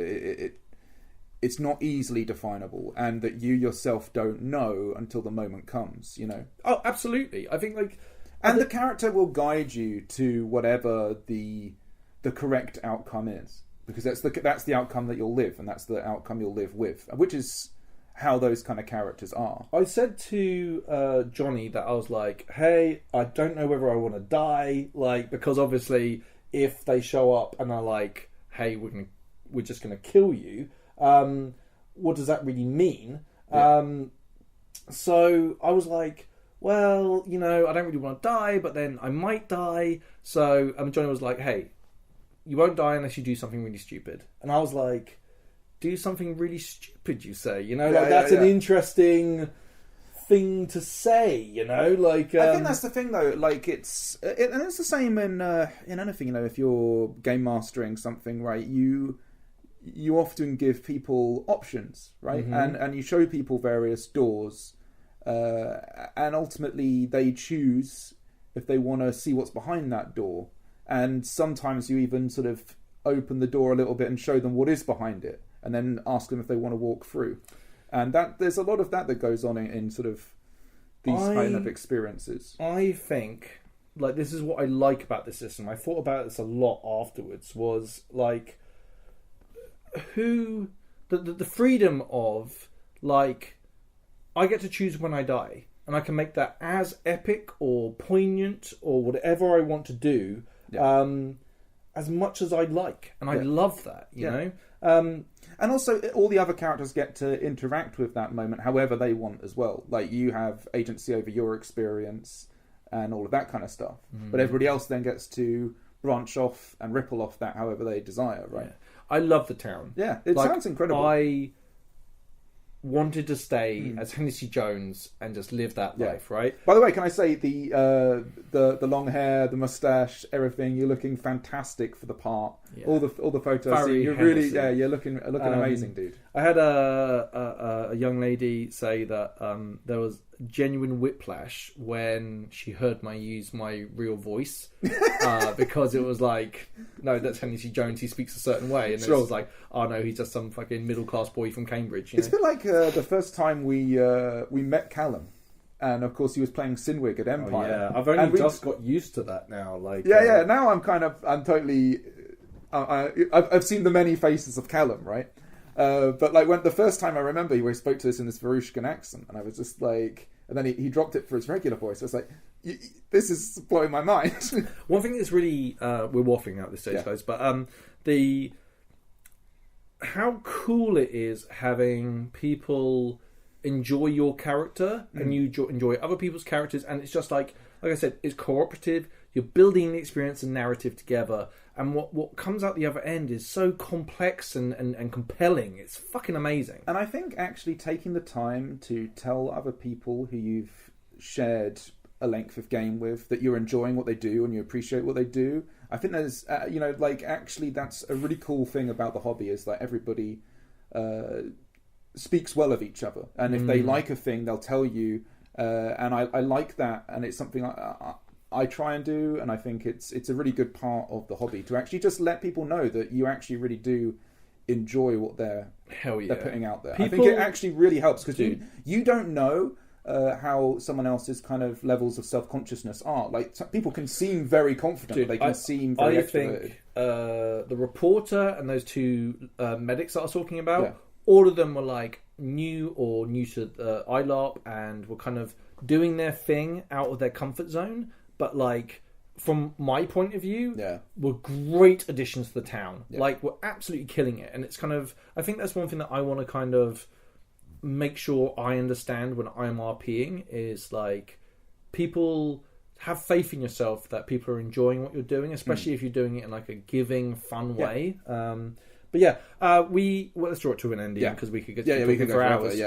it's not easily definable, and that you yourself don't know until the moment comes, you know? Oh, absolutely. I think, like... And the character will guide you to whatever the correct outcome is, because that's the outcome that you'll live, and that's the outcome you'll live with, which is how those kind of characters are. I said to Johnny that I was like, hey, I don't know whether I want to die, like, because obviously if they show up and are like, hey, we're just gonna kill you, what does that really mean? Yeah. So I was like, well, you know, I don't really want to die, but then I might die. So Johnny was like, hey, you won't die unless you do something really stupid. And I was like, do something really stupid, you say? You know, like that's an interesting thing to say, you know? Like, I think that's the thing, though. Like, and it's the same in anything, you know, if you're game mastering something, right, you often give people options, right? Mm-hmm. And you show people various doors, and ultimately they choose if they want to see what's behind that door. And sometimes you even sort of open the door a little bit and show them what is behind it, and then ask them if they want to walk through. And that there's a lot of that goes on in sort of these kind of experiences. I think, like, this is what I like about this system. I thought about this a lot afterwards, was like, the freedom of, like, I get to choose when I die, and I can make that as epic or poignant or whatever I want to do, as much as I like, and I love that, you know. And also, all the other characters get to interact with that moment however they want as well. Like, you have agency over your experience and all of that kind of stuff, but everybody else then gets to branch off and ripple off that however they desire, right? I love the town. Yeah, it sounds incredible. I wanted to stay as Hennessy Jones and just live that life, right? By the way, can I say the long hair, the mustache, everything? You're looking fantastic for the part. Yeah. All the photos. You're really, you're looking amazing, dude. I had a young lady say that there was genuine whiplash when she heard me use my real voice, because it was like, no, that's Hennessy Jones, he speaks a certain way, and it was like, oh no, he's just some fucking middle class boy from Cambridge. It's a bit like the first time we met Callum, and of course he was playing Sinwig at Empire. I've only just got used to that now. Like, now I'm totally. I've seen the many faces of Callum, right? But like when the first time I remember, he spoke to us in this Varushkan accent, and I was just like, and then he dropped it for his regular voice. I was like, this is blowing my mind. One thing that's really we're waffling out this stage, guys, but how cool it is having people enjoy your character and you enjoy other people's characters, and it's just like I said, it's cooperative. You're building the experience and narrative together, and what comes out the other end is so complex and compelling. It's fucking amazing. And I think actually taking the time to tell other people who you've shared a length of game with that you're enjoying what they do and you appreciate what they do, I think there's actually that's a really cool thing about the hobby, is that everybody speaks well of each other, and if they like a thing, they'll tell you. And I like that, and it's something I try and do, and I think it's a really good part of the hobby to actually just let people know that you actually really do enjoy what they're putting out there. I think it actually really helps, because you don't know how someone else's kind of levels of self-consciousness are. Like, people can seem very confident, they can seem very extroverted. I think the reporter and those two medics that I was talking about, all of them were like new to ILARP, and were kind of doing their thing out of their comfort zone, but like from my point of view, were great additions to the town. Like, we're absolutely killing it, and it's kind of, I think that's one thing that I want to kind of make sure I understand when I'm RPing, is like, people have faith in yourself that people are enjoying what you're doing, especially if you're doing it in like a giving, fun way. But let's draw it to an end, because we could get talking for hours.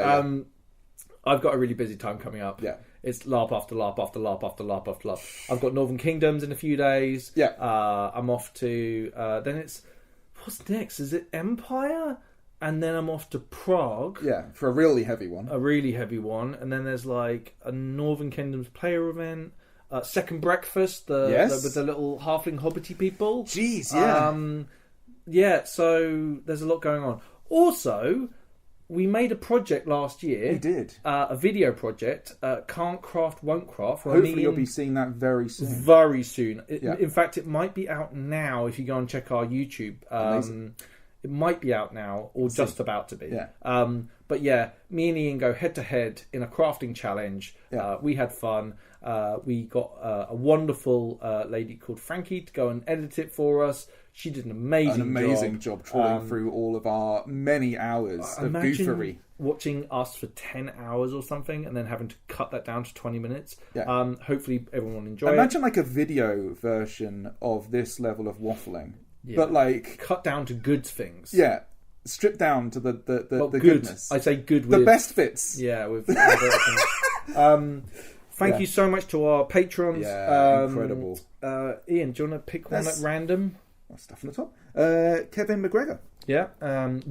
I've got a really busy time coming up. It's LARP after LARP after LARP after LARP after LARP. I've got Northern Kingdoms in a few days. I'm off to then it's, what's next? Is it Empire? And then I'm off to Prague. For a really heavy one. And then there's like a Northern Kingdoms player event. Second Breakfast, with the little halfling hobbity people. Jeez, so there's a lot going on. Also, we made a project last year. We did. A video project, Can't Craft, Won't Craft. Hopefully you'll be seeing that very soon. Very soon. In fact, it might be out now if you go and check our YouTube. It might be out now or just about to be. Yeah. But yeah, me and Ian go head to head in a crafting challenge. Yeah. We had fun. We got a wonderful lady called Frankie to go and edit it for us. She did an amazing job trawling through all of our many hours of goofery. Watching us for 10 hours or something and then having to cut that down to 20 minutes. Yeah. Hopefully everyone will enjoy it. Imagine like a video version of this level of waffling. Yeah. But like... cut down to good things. Yeah. Stripped down to the good. goodness. I say good with... the best bits. Yeah. Thank you so much to our patrons. Yeah, incredible. Ian, do you want to pick one at random? Stuff on the top. Kevin McGregor. Yeah.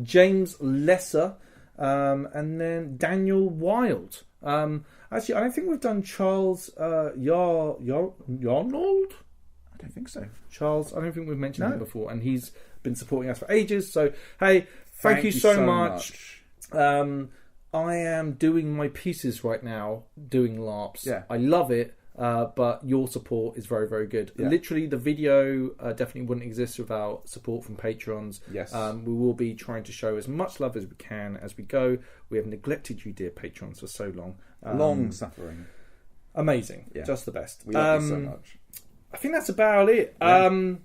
James Lesser. And then Daniel Wild. Actually, I don't think we've done Charles Yarnold. I don't think so. Charles, I don't think we've mentioned him before, and he's been supporting us for ages. So, hey, thank you so much. I am doing my pieces right now, doing LARPs. Yeah. I love it. But your support is very, very good. Yeah. Literally, the video definitely wouldn't exist without support from patrons. Yes. We will be trying to show as much love as we can as we go. We have neglected you, dear patrons, for so long. Long suffering. Amazing. Yeah. Just the best. We love you so much. I think that's about it. Yeah.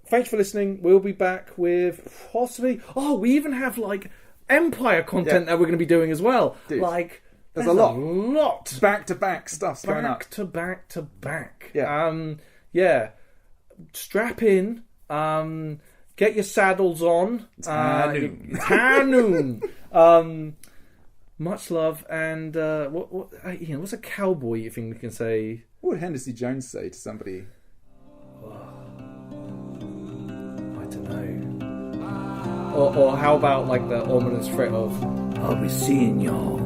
Thanks for listening. We'll be back with possibly... Oh, we even have, like, Empire content that we're going to be doing as well. Dude. Like... There's a lot. Back-to-back stuff going up. Back-to-back. Yeah. Yeah. Strap in. Get your saddles on. High much love. And Ian, what's a cowboy you think we can say? What would Hennessy Jones say to somebody? I don't know. Or how about like the ominous threat of, I'll be seeing y'all